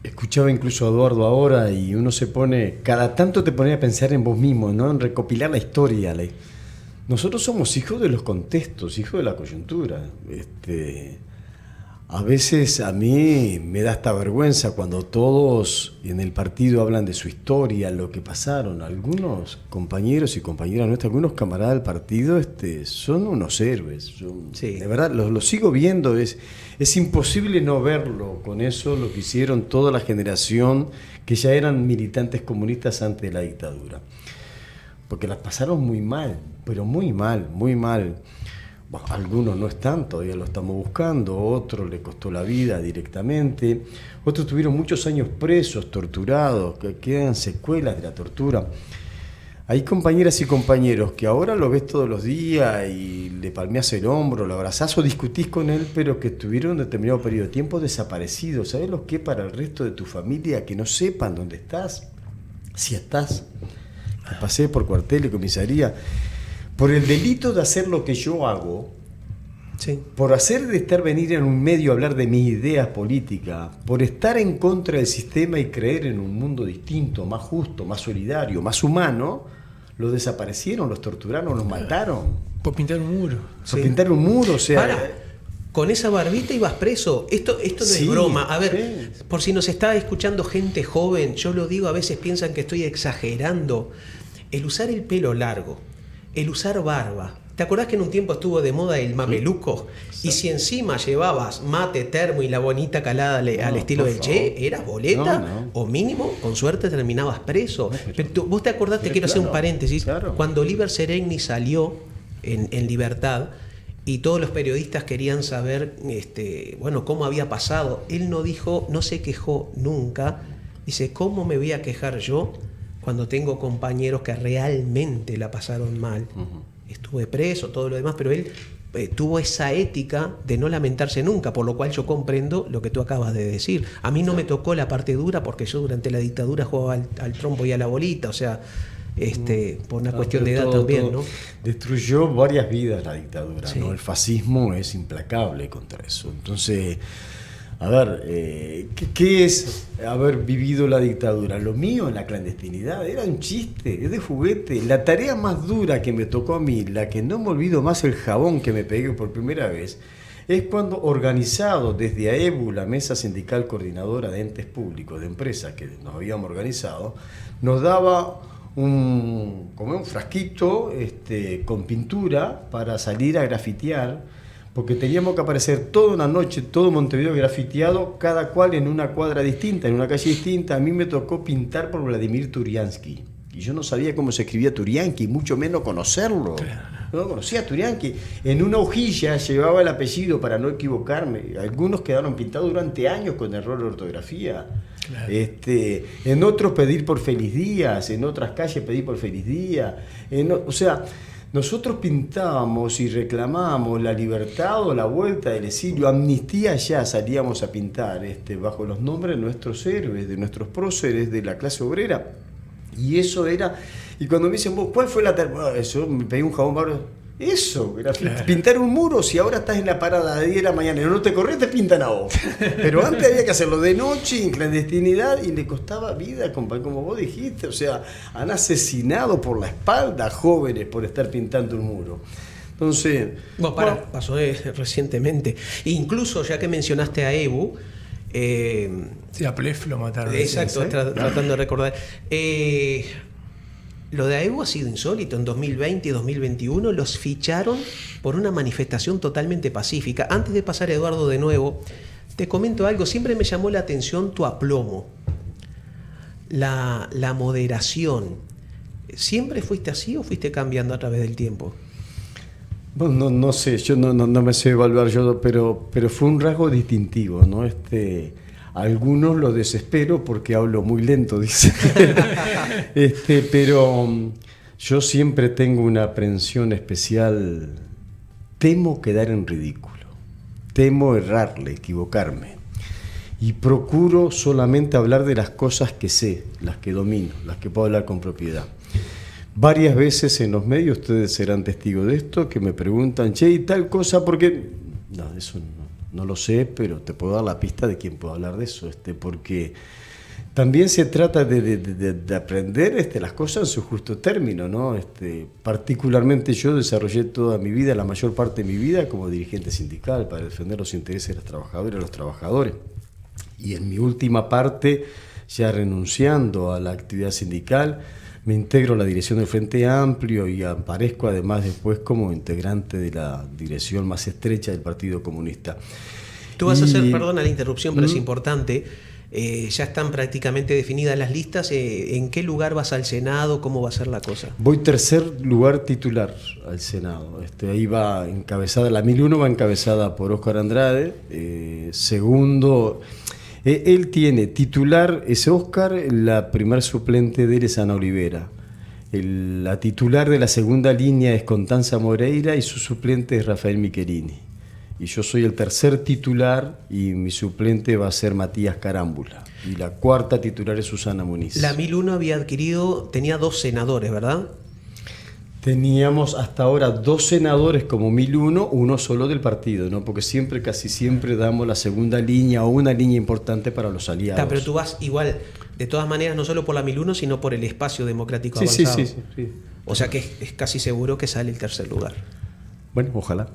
escuchaba incluso a Eduardo ahora, y uno se pone, cada tanto te pone a pensar en vos mismo, ¿no? En recopilar la historia. Nosotros somos hijos de los contextos, hijos de la coyuntura. A veces a mí me da hasta vergüenza cuando todos en el partido hablan de su historia, lo que pasaron. Algunos compañeros y compañeras nuestras, algunos camaradas del partido son unos héroes. Sí. De verdad, lo sigo viendo. Es imposible no verlo con eso, lo que hicieron toda la generación que ya eran militantes comunistas antes de la dictadura. Porque las pasaron muy mal, pero muy mal, muy mal. Bueno, algunos no están, todavía lo estamos buscando, otros le costó la vida directamente, otros tuvieron muchos años presos, torturados, que quedan secuelas de la tortura. Hay compañeras y compañeros que ahora lo ves todos los días y le palmeás el hombro, lo abrazás o discutís con él, pero que estuvieron un determinado periodo de tiempo desaparecidos. ¿Sabés lo que es para el resto de tu familia que no sepan dónde estás? Si estás. Que pasé por cuartel y comisaría por el delito de hacer lo que yo hago, sí, por hacer de venir en un medio a hablar de mis ideas políticas, por estar en contra del sistema y creer en un mundo distinto, más justo, más solidario, más humano, los desaparecieron, los torturaron, los mataron. Por pintar un muro. Por pintar un muro, o sea... Para. Con esa barbita ibas preso. Esto no es broma. A ver, por si nos está escuchando gente joven, yo lo digo, a veces piensan que estoy exagerando. El usar el pelo largo, el usar barba. ¿Te acordás que en un tiempo estuvo de moda el mameluco? Sí. Y si encima llevabas mate, termo y la bonita calada al estilo del Che, ¿eras boleta? O mínimo, con suerte terminabas preso. Pero vos te acordás, te quiero hacer un paréntesis, cuando Oliver Seregni salió en libertad, y todos los periodistas querían saber cómo había pasado. Él no se quejó nunca. Dice, ¿cómo me voy a quejar yo cuando tengo compañeros que realmente la pasaron mal? Estuve preso, todo lo demás, pero él tuvo esa ética de no lamentarse nunca, por lo cual yo comprendo lo que tú acabas de decir. A mí no me tocó la parte dura porque yo durante la dictadura jugaba al trompo y a la bolita, o sea... por una cuestión de edad también, ¿no? Destruyó varias vidas la dictadura, sí. ¿No? El fascismo es implacable contra eso. Entonces, a ver, ¿qué es haber vivido la dictadura? Lo mío en la clandestinidad era un chiste, es de juguete. La tarea más dura que me tocó a mí, la que no me olvido más, el jabón que me pegué por primera vez, es cuando, organizado desde AEBU, la Mesa Sindical Coordinadora de Entes Públicos, de empresas que nos habíamos organizado, nos daba un frasquito con pintura para salir a grafitear, porque teníamos que aparecer toda una noche, todo Montevideo grafiteado, cada cual en una cuadra distinta, en una calle distinta. A mí me tocó pintar por Vladimir Turiansky, y yo no sabía cómo se escribía Turiansky, mucho menos conocerlo. No conocía a Turiansky. En una hojilla llevaba el apellido para no equivocarme. Algunos quedaron pintados durante años con error de ortografía. Claro. En otros pedir por feliz días, en otras calles pedir por feliz día. O sea, nosotros pintábamos y reclamábamos la libertad o la vuelta del exilio, amnistía, ya salíamos a pintar bajo los nombres de nuestros héroes, de nuestros próceres, de la clase obrera. Y eso era, Y cuando me dicen, vos, ¿cuál fue la tarea? Eso, me pedí un jabón barro. Eso, era pintar un muro. Si ahora estás en la parada de 10 de la mañana y no te corres, te pintan a vos. Pero antes había que hacerlo de noche, en clandestinidad, y le costaba vida, como vos dijiste. O sea, han asesinado por la espalda a jóvenes por estar pintando un muro. Entonces. Pasó recientemente. Incluso, ya que mencionaste a Ebu. Sí, a Plef lo mataron. Exacto, tratando de recordar. Lo de Aebu ha sido insólito. En 2020 y 2021 los ficharon por una manifestación totalmente pacífica. Antes de pasar a Eduardo de nuevo, te comento algo. Siempre me llamó la atención tu aplomo, la moderación. ¿Siempre fuiste así o fuiste cambiando a través del tiempo? Bueno, no sé, yo no me sé evaluar yo, pero fue un rasgo distintivo, ¿no? Algunos lo desespero porque hablo muy lento, dice. Pero yo siempre tengo una aprensión especial. Temo quedar en ridículo. Temo errarle, equivocarme. Y procuro solamente hablar de las cosas que sé, las que domino, las que puedo hablar con propiedad. Varias veces en los medios, ustedes serán testigos de esto, que me preguntan, che, y tal cosa, porque... No, eso no lo sé, pero te puedo dar la pista de quién puedo hablar de eso, porque también se trata de aprender las cosas en su justo término, ¿no? Particularmente yo desarrollé toda mi vida, la mayor parte de mi vida, como dirigente sindical para defender los intereses de las trabajadoras y los trabajadores. Y en mi última parte, ya renunciando a la actividad sindical, me integro a la dirección del Frente Amplio y aparezco además después como integrante de la dirección más estrecha del Partido Comunista. Tú vas a hacer, perdona la interrupción, pero es importante, ya están prácticamente definidas las listas. ¿En qué lugar vas al Senado? ¿Cómo va a ser la cosa? Voy tercer lugar titular al Senado. Ahí va encabezada, la 1001 va encabezada por Óscar Andrade, segundo... Él tiene titular, es Óscar, la primer suplente de él es Ana Olivera. La titular de la segunda línea es Constanza Moreira y su suplente es Rafael Micherini. Y yo soy el tercer titular y mi suplente va a ser Matías Carámbula. Y la cuarta titular es Susana Muniz. La 1001 tenía 2 senadores, ¿verdad? Teníamos hasta ahora 2 senadores como 1001, uno solo del partido, ¿no? Porque casi siempre damos la segunda línea o una línea importante para los aliados. Pero tú vas igual, de todas maneras, no solo por la 1001, sino por el espacio democrático avanzado. Sí. O sea que es casi seguro que sale el tercer lugar. Bueno, ojalá.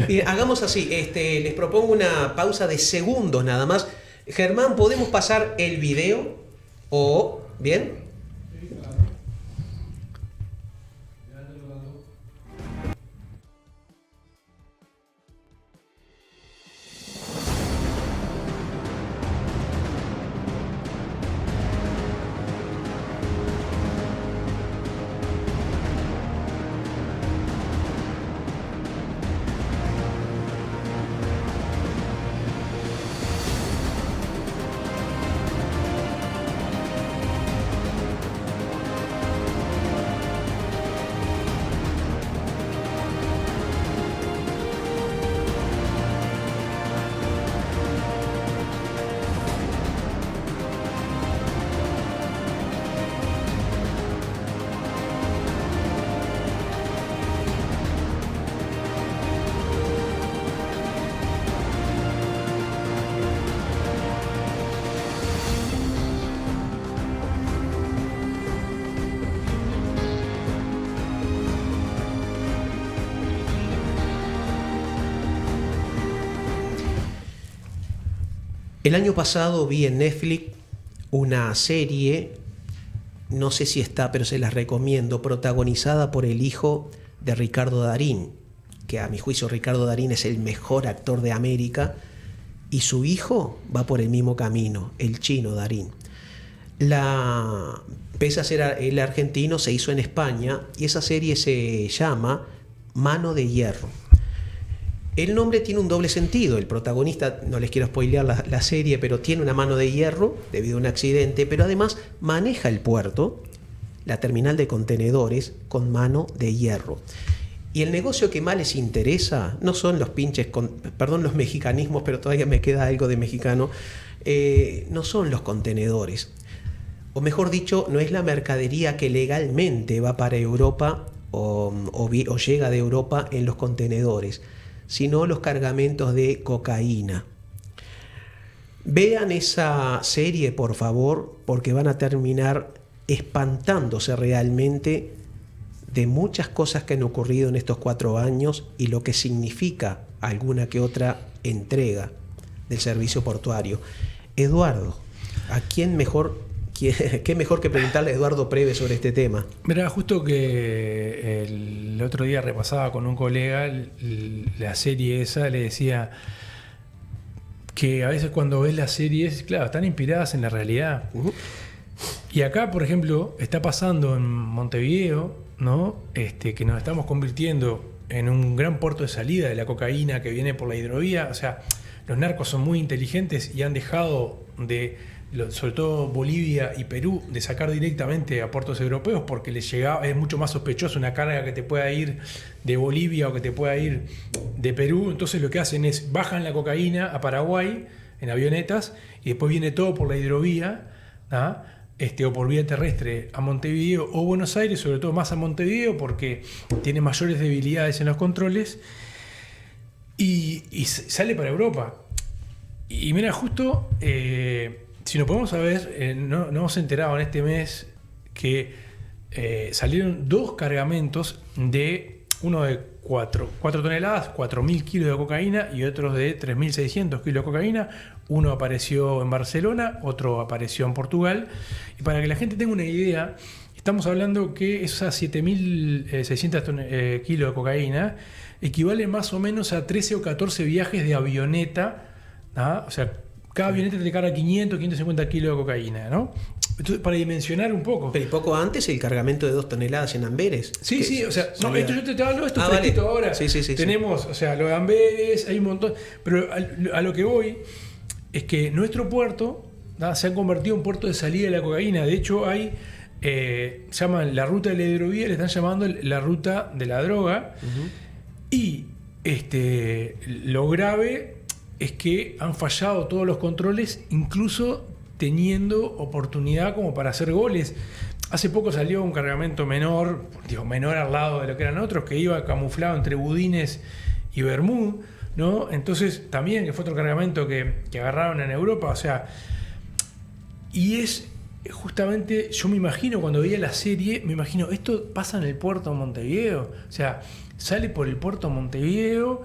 Bien, hagamos así, les propongo una pausa de segundos nada más. Germán, ¿podemos pasar el video? ¿Bien? El año pasado vi en Netflix una serie, no sé si está, pero se las recomiendo, protagonizada por el hijo de Ricardo Darín, que a mi juicio Ricardo Darín es el mejor actor de América, y su hijo va por el mismo camino, el chino Darín. Pese a ser el argentino, se hizo en España, y esa serie se llama Mano de Hierro. El nombre tiene un doble sentido. El protagonista, no les quiero spoilear la serie, pero tiene una mano de hierro debido a un accidente, pero además maneja el puerto, la terminal de contenedores, con mano de hierro. Y el negocio que más les interesa no son los los mexicanismos, pero todavía me queda algo de mexicano, no son los contenedores. o mejor dicho, no es la mercadería que legalmente va para Europa o llega de Europa en los contenedores, sino los cargamentos de cocaína. Vean esa serie, por favor, porque van a terminar espantándose realmente de muchas cosas que han ocurrido en estos 4 años y lo que significa alguna que otra entrega del servicio portuario. Eduardo, ¿a quién mejor, qué mejor que preguntarle a Eduardo Preve sobre este tema? Mira, justo que el otro día repasaba con un colega la serie esa, le decía que a veces cuando ves las series, claro, están inspiradas en la realidad. Uh-huh. Y acá, por ejemplo, está pasando en Montevideo, ¿no? Que nos estamos convirtiendo en un gran puerto de salida de la cocaína que viene por la hidrovía. O sea, los narcos son muy inteligentes y han dejado sobre todo Bolivia y Perú, de sacar directamente a puertos europeos porque les llega, es mucho más sospechoso una carga que te pueda ir de Bolivia o que te pueda ir de Perú. Entonces lo que hacen es bajan la cocaína a Paraguay en avionetas y después viene todo por la hidrovía, ¿ah? O por vía terrestre a Montevideo o Buenos Aires, sobre todo más a Montevideo porque tiene mayores debilidades en los controles y sale para Europa. Y mira, justo si nos podemos saber, nos hemos enterado en este mes que salieron 2 cargamentos de uno de 4 toneladas, 4.000 kilos de cocaína y otros de 3.600 kilos de cocaína. Uno apareció en Barcelona, otro apareció en Portugal. Y para que la gente tenga una idea, estamos hablando que esas 7.600 kilos de cocaína equivalen más o menos a 13 o 14 viajes de avioneta, ¿no? O sea, cada avioneta te carga 500, 550 kilos de cocaína, ¿no? Entonces, para dimensionar un poco. Pero poco antes el cargamento de 2 toneladas en Amberes. Sí, sí, o sea, no, esto yo te hablo, esto es fresquito vale. ahora. Sí. Tenemos, o sea, lo de Amberes, hay un montón. Pero a lo que voy es que nuestro puerto, ¿no?, se ha convertido en puerto de salida de la cocaína. De hecho, hay, llaman la ruta de la hidrovía, le están llamando la ruta de la droga. Uh-huh. Y lo grave es que han fallado todos los controles, incluso teniendo oportunidad como para hacer goles. Hace poco salió un cargamento menor al lado de lo que eran otros, que iba camuflado entre Budines y Bermú, ¿no? Entonces también, que fue otro cargamento que agarraron en Europa, o sea, y es justamente, yo me imagino, cuando veía la serie, me imagino, esto pasa en el puerto de Montevideo, o sea, sale por el puerto de Montevideo,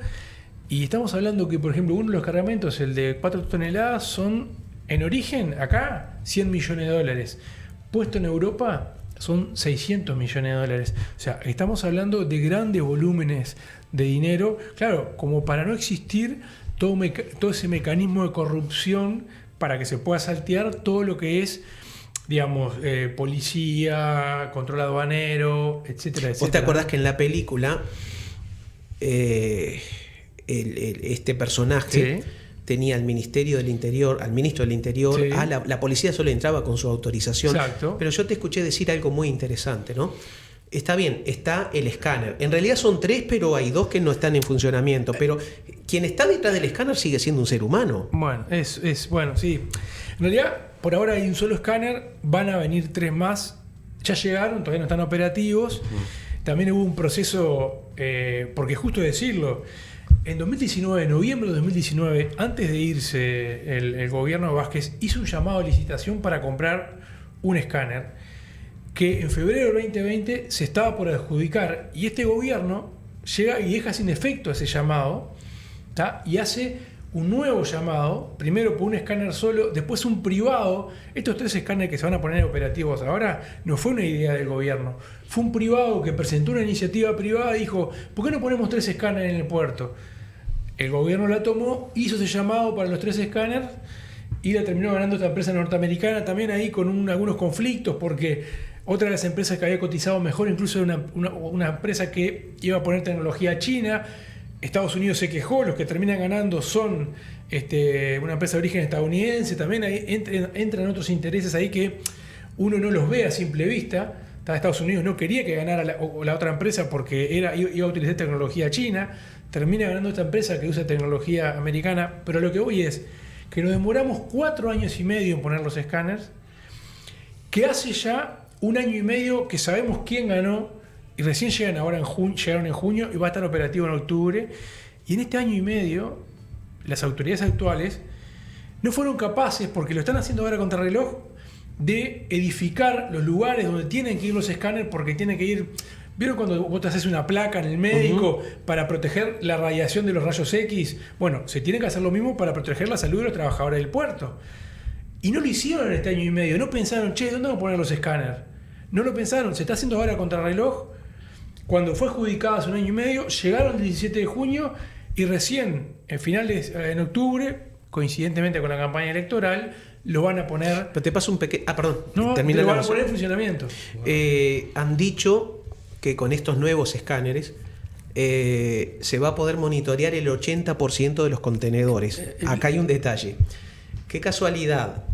y estamos hablando que, por ejemplo, uno de los cargamentos, el de 4 toneladas, son, en origen, acá, $100 millones. Puesto en Europa, son $600 millones. O sea, estamos hablando de grandes volúmenes de dinero. Claro, como para no existir todo ese mecanismo de corrupción para que se pueda saltear todo lo que es, digamos, policía, control aduanero, etcétera, etcétera. ¿Vos te acordás que en la película este personaje tenía al Ministerio del Interior, al Ministro del Interior, sí, la policía solo entraba con su autorización? Exacto. Pero yo te escuché decir algo muy interesante, ¿no? Está bien, está el escáner. En realidad son 3, pero hay 2 que no están en funcionamiento. Pero quien está detrás del escáner sigue siendo un ser humano. Bueno, bueno, sí. En realidad, por ahora hay un solo escáner, van a venir 3 más. Ya llegaron, todavía no están operativos. También hubo un proceso, porque justo decirlo, en 2019, en noviembre de 2019, antes de irse el gobierno de Vázquez, hizo un llamado a licitación para comprar un escáner que en febrero del 2020 se estaba por adjudicar, y este gobierno llega y deja sin efecto ese llamado, ¿tá? Y hace un nuevo llamado, primero por un escáner solo, después un privado. Estos 3 escáneres que se van a poner operativos ahora no fue una idea del gobierno, fue un privado que presentó una iniciativa privada y dijo, ¿por qué no ponemos 3 escáneres en el puerto? El gobierno la tomó, hizo ese llamado para los 3 escáneres y la terminó ganando esta empresa norteamericana, también ahí con algunos conflictos, porque otra de las empresas que había cotizado mejor, incluso era una empresa que iba a poner tecnología china. Estados Unidos se quejó, los que terminan ganando son una empresa de origen estadounidense. También ahí entran otros intereses ahí que uno no los ve a simple vista. Estados Unidos no quería que ganara la otra empresa porque iba a utilizar tecnología china. Termina ganando esta empresa que usa tecnología americana. Pero lo que voy es que nos demoramos 4 años y medio en poner los escáneres. que hace ya 1 año y medio que sabemos quién ganó y recién llegaron en junio y va a estar operativo en octubre. Y en este año y medio, las autoridades actuales no fueron capaces, porque lo están haciendo ahora contra reloj, de edificar los lugares donde tienen que ir los escáneres, porque tienen que ir... ¿Vieron cuando vos te haces una placa en el médico para proteger la radiación de los rayos X? Bueno, se tiene que hacer lo mismo para proteger la salud de los trabajadores del puerto. Y no lo hicieron en este año y medio. No pensaron, che, ¿dónde vamos a poner los escáneres? No lo pensaron. Se está haciendo ahora contra reloj. Cuando fue adjudicada hace 1 año y medio, llegaron el 17 de junio y recién, en octubre, coincidentemente con la campaña electoral, lo van a poner... Pero te paso un pequeño... perdón. No, lo van a poner en funcionamiento. Han dicho que con estos nuevos escáneres se va a poder monitorear el 80% de los contenedores. Acá hay un detalle. Qué casualidad.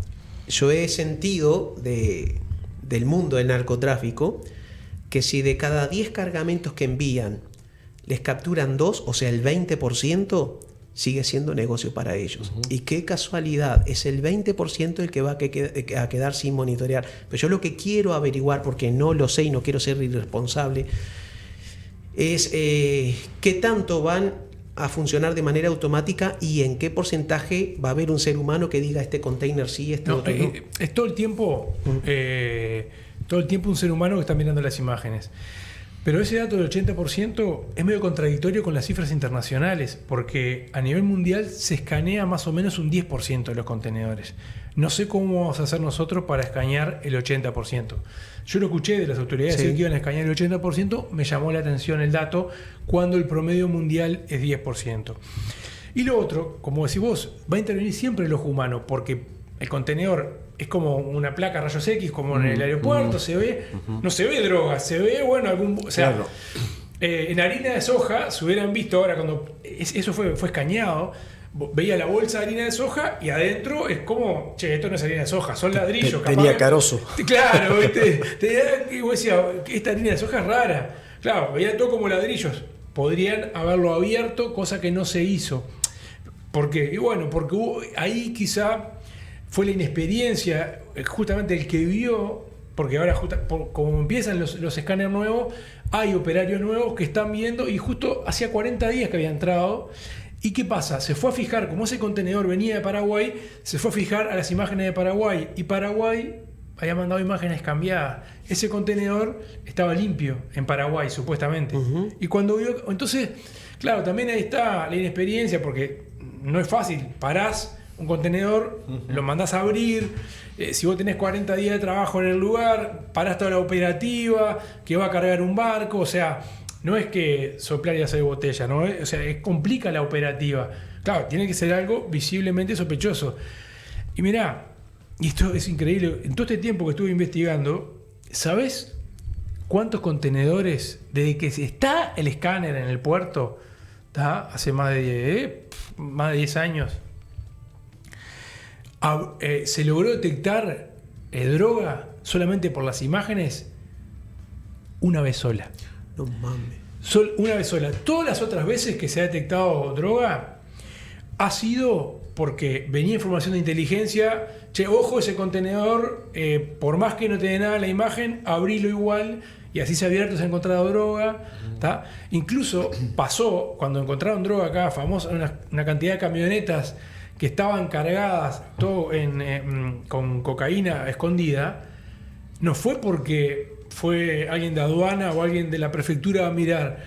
Yo he sentido del mundo del narcotráfico que si de cada 10 cargamentos que envían les capturan 2, o sea el 20%, sigue siendo negocio para ellos. Y qué casualidad, es el 20% el que va a quedar sin monitorear. Pero yo lo que quiero averiguar, porque no lo sé y no quiero ser irresponsable, es qué tanto van a funcionar de manera automática y en qué porcentaje va a haber un ser humano que diga este container sí, este otro no. Es todo el tiempo un ser humano que está mirando las imágenes. Pero ese dato del 80% es medio contradictorio con las cifras internacionales, porque a nivel mundial se escanea más o menos un 10% de los contenedores. No sé cómo vamos a hacer nosotros para escanear el 80%. Yo lo escuché de las autoridades decir que iban a escanear el 80%, me llamó la atención el dato, cuando el promedio mundial es 10%. Y lo otro, como decís vos, va a intervenir siempre el ojo humano, porque el contenedor es como una placa rayos X, como en el aeropuerto, se ve, no se ve droga, se ve, claro. En harina de soja, se hubieran visto ahora cuando eso fue escaneado, veía la bolsa de harina de soja y adentro es como, che, esto no es harina de soja, son ladrillos. Tenía carozo. Claro, y vos decías, esta harina de soja es rara. Claro, veía todo como ladrillos. Podrían haberlo abierto, cosa que no se hizo. ¿Por qué? Y bueno, porque ahí quizá fue la inexperiencia, justamente el que vio, porque ahora como empiezan los escáneres nuevos, hay operarios nuevos que están viendo, y justo hacía 40 días que había entrado. ¿Y qué pasa? Se fue a fijar, como ese contenedor venía de Paraguay, se fue a fijar a las imágenes de Paraguay, y Paraguay había mandado imágenes cambiadas. Ese contenedor estaba limpio en Paraguay, supuestamente. Y cuando vio... Entonces, claro, también ahí está la inexperiencia, porque no es fácil. Parás un contenedor, lo mandás a abrir, si vos tenés 40 días de trabajo en el lugar, parás toda la operativa, que va a cargar un barco, o sea, no es que soplar y hacer botella, ¿no? O sea, complica la operativa. Claro, tiene que ser algo visiblemente sospechoso. Y mirá, y esto es increíble, en todo este tiempo que estuve investigando, ¿sabés cuántos contenedores, desde que está el escáner en el puerto, hace más de 10 años, se logró detectar droga solamente por las imágenes una vez sola? No mames. Una vez sola. Todas las otras veces que se ha detectado droga ha sido porque venía información de inteligencia. Che, ojo, ese contenedor, por más que no te dé nada la imagen, abrilo igual, y así se ha abierto, se ha encontrado droga. Incluso pasó, cuando encontraron droga acá, famosa, una cantidad de camionetas que estaban cargadas todo con cocaína escondida, no fue porque fue alguien de aduana o alguien de la prefectura a mirar.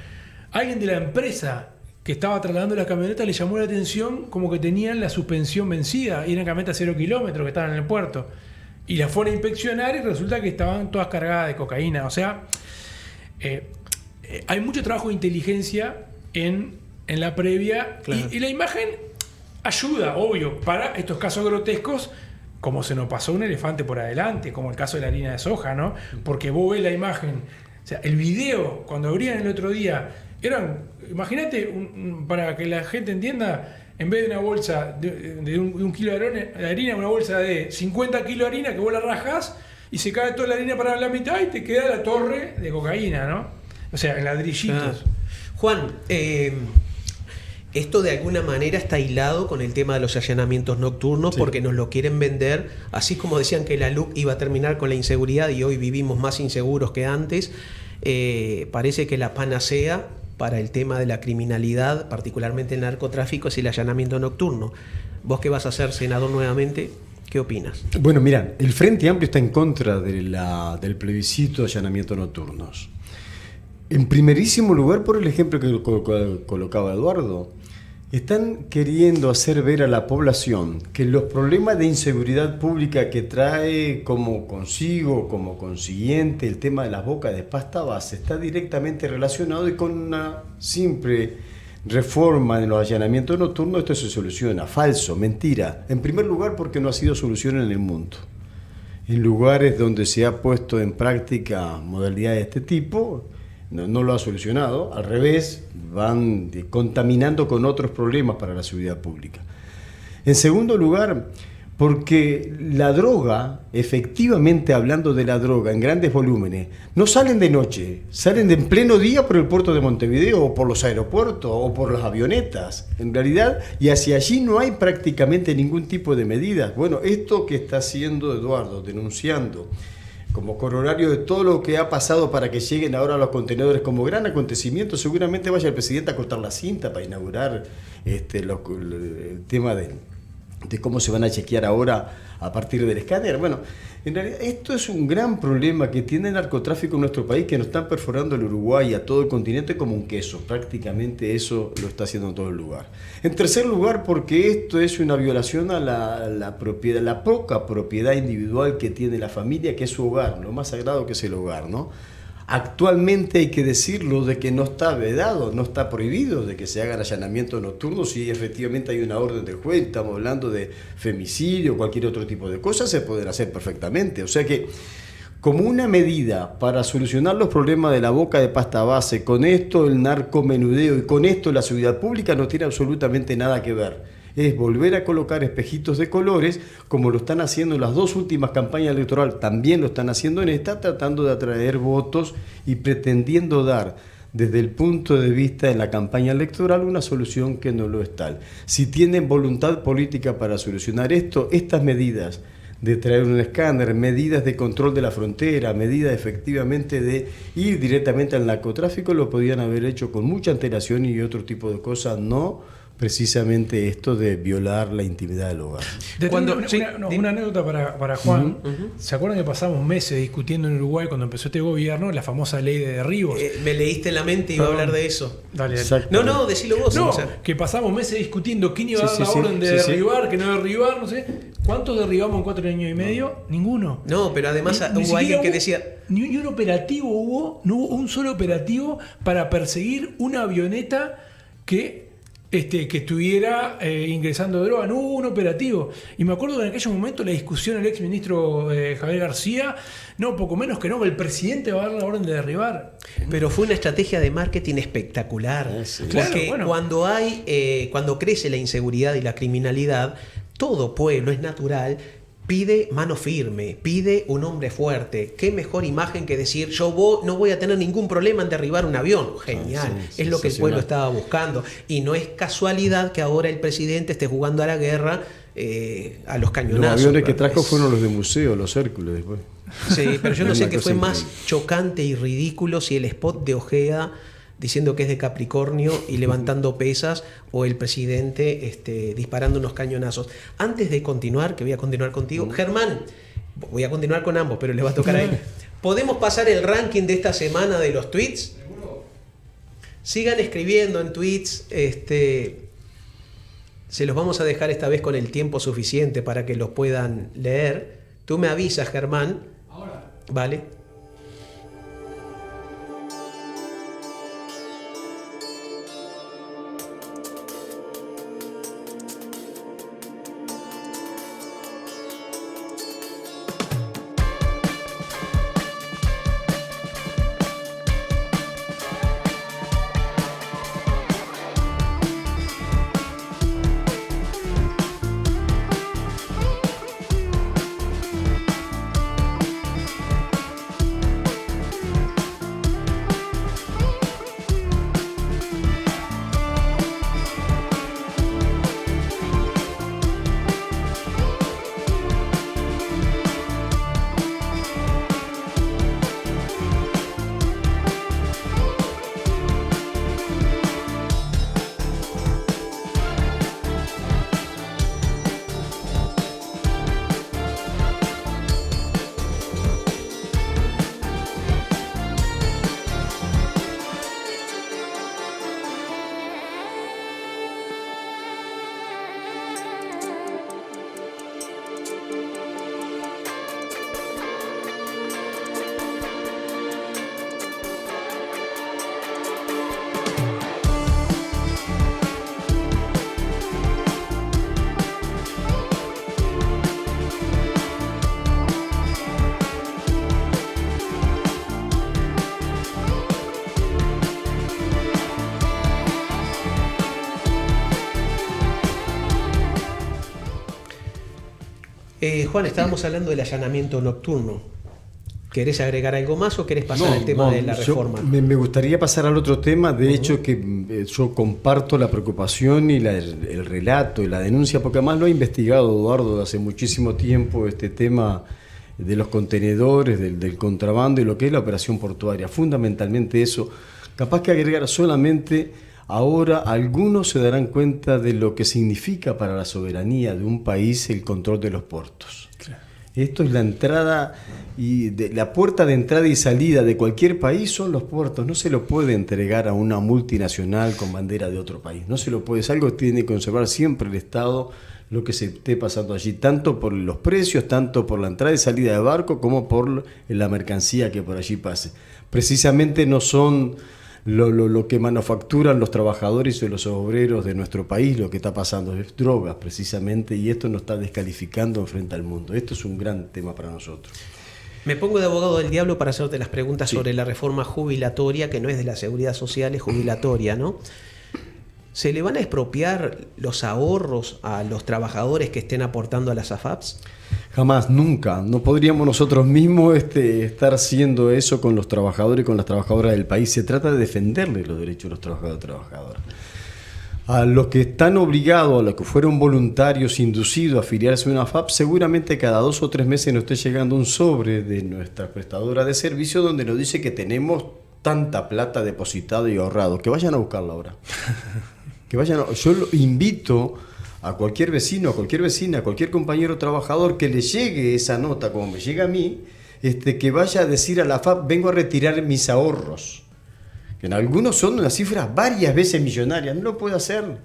Alguien de la empresa que estaba trasladando la camioneta le llamó la atención como que tenían la suspensión vencida y eran camionetas 0 kilómetros que estaban en el puerto. Y la fueron a inspeccionar y resulta que estaban todas cargadas de cocaína. O sea, hay mucho trabajo de inteligencia en la previa. Claro. Y la imagen ayuda, obvio, para estos casos grotescos, como se nos pasó un elefante por adelante, como el caso de la harina de soja, ¿no? Porque vos ves la imagen, o sea, el video, cuando abrían el otro día, imagínate, para que la gente entienda, en vez de una bolsa de un kilo de harina, una bolsa de 50 kilos de harina que vos la rajás y se cae toda la harina para la mitad y te queda la torre de cocaína, ¿no? O sea, en ladrillitos. Juan, Esto de alguna manera está hilado con el tema de los allanamientos nocturnos, Sí. porque nos lo quieren vender, así como decían que la LUC iba a terminar con la inseguridad y hoy vivimos más inseguros que antes. Parece que la panacea para el tema de la criminalidad, particularmente el narcotráfico, es el allanamiento nocturno. Vos que vas a ser senador nuevamente, ¿qué opinas? Bueno, mira, el Frente Amplio está en contra del plebiscito de allanamientos nocturnos. En primerísimo lugar, por el ejemplo que colocaba Eduardo, están queriendo hacer ver a la población que los problemas de inseguridad pública que trae como consiguiente el tema de las bocas de pasta base está directamente relacionado, y con una simple reforma de los allanamientos nocturnos esto se soluciona. Falso, mentira. En primer lugar, porque no ha sido solución en el mundo. En lugares donde se ha puesto en práctica modalidades de este tipo, no lo ha solucionado, al revés, van contaminando con otros problemas para la seguridad pública. En segundo lugar, porque la droga, efectivamente hablando de la droga en grandes volúmenes, no salen de noche, salen en pleno día por el puerto de Montevideo o por los aeropuertos o por las avionetas, en realidad, y hacia allí no hay prácticamente ningún tipo de medidas. Bueno, esto que está haciendo Eduardo, denunciando como corolario de todo lo que ha pasado para que lleguen ahora los contenedores como gran acontecimiento, seguramente vaya el presidente a cortar la cinta para inaugurar el tema de cómo se van a chequear ahora a partir del escáner. Bueno, en realidad esto es un gran problema que tiene el narcotráfico en nuestro país, que nos están perforando el Uruguay y a todo el continente como un queso. Prácticamente eso lo está haciendo en todo el lugar. En tercer lugar, porque esto es una violación a la propiedad, la poca propiedad individual que tiene la familia, que es su hogar, lo más sagrado que es el hogar, ¿no? Actualmente hay que decirlo de que no está vedado, no está prohibido de que se hagan allanamientos nocturnos. Si efectivamente hay una orden del juez, estamos hablando de femicidio o cualquier otro tipo de cosas, se pueden hacer perfectamente. O sea que, como una medida para solucionar los problemas de la boca de pasta base, con esto el narcomenudeo y con esto la seguridad pública no tiene absolutamente nada que ver. Es volver a colocar espejitos de colores, como lo están haciendo en las dos últimas campañas electorales, también lo están haciendo en esta, tratando de atraer votos y pretendiendo dar, desde el punto de vista de la campaña electoral, una solución que no lo es tal. Si tienen voluntad política para solucionar esto, estas medidas de traer un escáner, medidas de control de la frontera, medidas efectivamente de ir directamente al narcotráfico, lo podían haber hecho con mucha antelación y otro tipo de cosas, no precisamente esto de violar la intimidad del hogar. Una anécdota para Juan. ¿Se acuerdan que pasamos meses discutiendo en Uruguay cuando empezó este gobierno la famosa ley de derribos? Me leíste en la mente y iba a hablar de eso. Dale. No, decilo vos. No, o sea. que pasamos meses discutiendo quién iba a dar la orden de derribar, que no derribar, no sé. ¿Cuántos derribamos en 4 años y medio? Ninguno. No, pero además Ni hubo alguien que hubo, decía... Ni un operativo hubo, no hubo un solo operativo para perseguir una avioneta que estuviera ingresando droga. No hubo un operativo. Y me acuerdo que en aquel momento la discusión el exministro Javier García, no, poco menos que no, el presidente va a dar la orden de derribar. Pero fue una estrategia de marketing espectacular. Sí. Porque Claro, bueno. cuando crece la inseguridad y la criminalidad, todo pueblo es natural, pide mano firme, pide un hombre fuerte. Qué mejor imagen que decir, no voy a tener ningún problema en derribar un avión. Genial, es lo que el pueblo estaba buscando. Y no es casualidad que ahora el presidente esté jugando a la guerra a los cañonazos. Los aviones que trajo fueron los de museo, los Hércules después. Sí, pero yo no sé Una qué fue cosa más increíble. chocante y ridículo, si el spot de Ojeda diciendo que es de Capricornio y levantando pesas, o el presidente disparando unos cañonazos. Antes de continuar, que voy a continuar contigo, Germán, voy a continuar con ambos, pero le va a tocar a él. ¿Podemos pasar el ranking de esta semana de los tweets? Sigan escribiendo en tweets, se los vamos a dejar esta vez con el tiempo suficiente para que los puedan leer. Tú me avisas, Germán. Ahora. Vale. Juan, estábamos hablando del allanamiento nocturno. ¿Querés agregar algo más o querés pasar al tema de la reforma? Me gustaría pasar al otro tema, de hecho que yo comparto la preocupación y el relato y la denuncia, porque además lo ha investigado Eduardo hace muchísimo tiempo, este tema de los contenedores, del contrabando y lo que es la operación portuaria. Fundamentalmente eso, capaz que agregar solamente, ahora algunos se darán cuenta de lo que significa para la soberanía de un país el control de los puertos. Claro. Esto es la entrada y la puerta de entrada y salida de cualquier país son los puertos. No se lo puede entregar a una multinacional con bandera de otro país. No se lo puede. Es algo que tiene que conservar siempre el Estado, lo que se esté pasando allí, tanto por los precios, tanto por la entrada y salida de barco, como por la mercancía que por allí pase. Precisamente no son lo que manufacturan los trabajadores y los obreros de nuestro país, lo que está pasando es drogas precisamente, y esto nos está descalificando frente al mundo. Esto es un gran tema para nosotros. Me pongo de abogado del diablo para hacerte las preguntas sobre la reforma jubilatoria, que no es de la seguridad social, es jubilatoria, ¿no? ¿Se le van a expropiar los ahorros a los trabajadores que estén aportando a las AFAPs? Jamás, nunca. No podríamos nosotros mismos estar haciendo eso con los trabajadores y con las trabajadoras del país. Se trata de defenderles los derechos de los trabajadores y trabajadoras. A los que están obligados, a los que fueron voluntarios, inducidos a afiliarse a una AFAP, seguramente cada 2 o 3 meses nos esté llegando un sobre de nuestra prestadora de servicio donde nos dice que tenemos tanta plata depositada y ahorrado. Que vayan a buscarla ahora. Yo lo invito a cualquier vecino, a cualquier vecina, a cualquier compañero trabajador que le llegue esa nota, como me llega a mí, que vaya a decir a la AFAP, vengo a retirar mis ahorros. Que en algunos son unas cifras varias veces millonarias. No lo puedo hacer.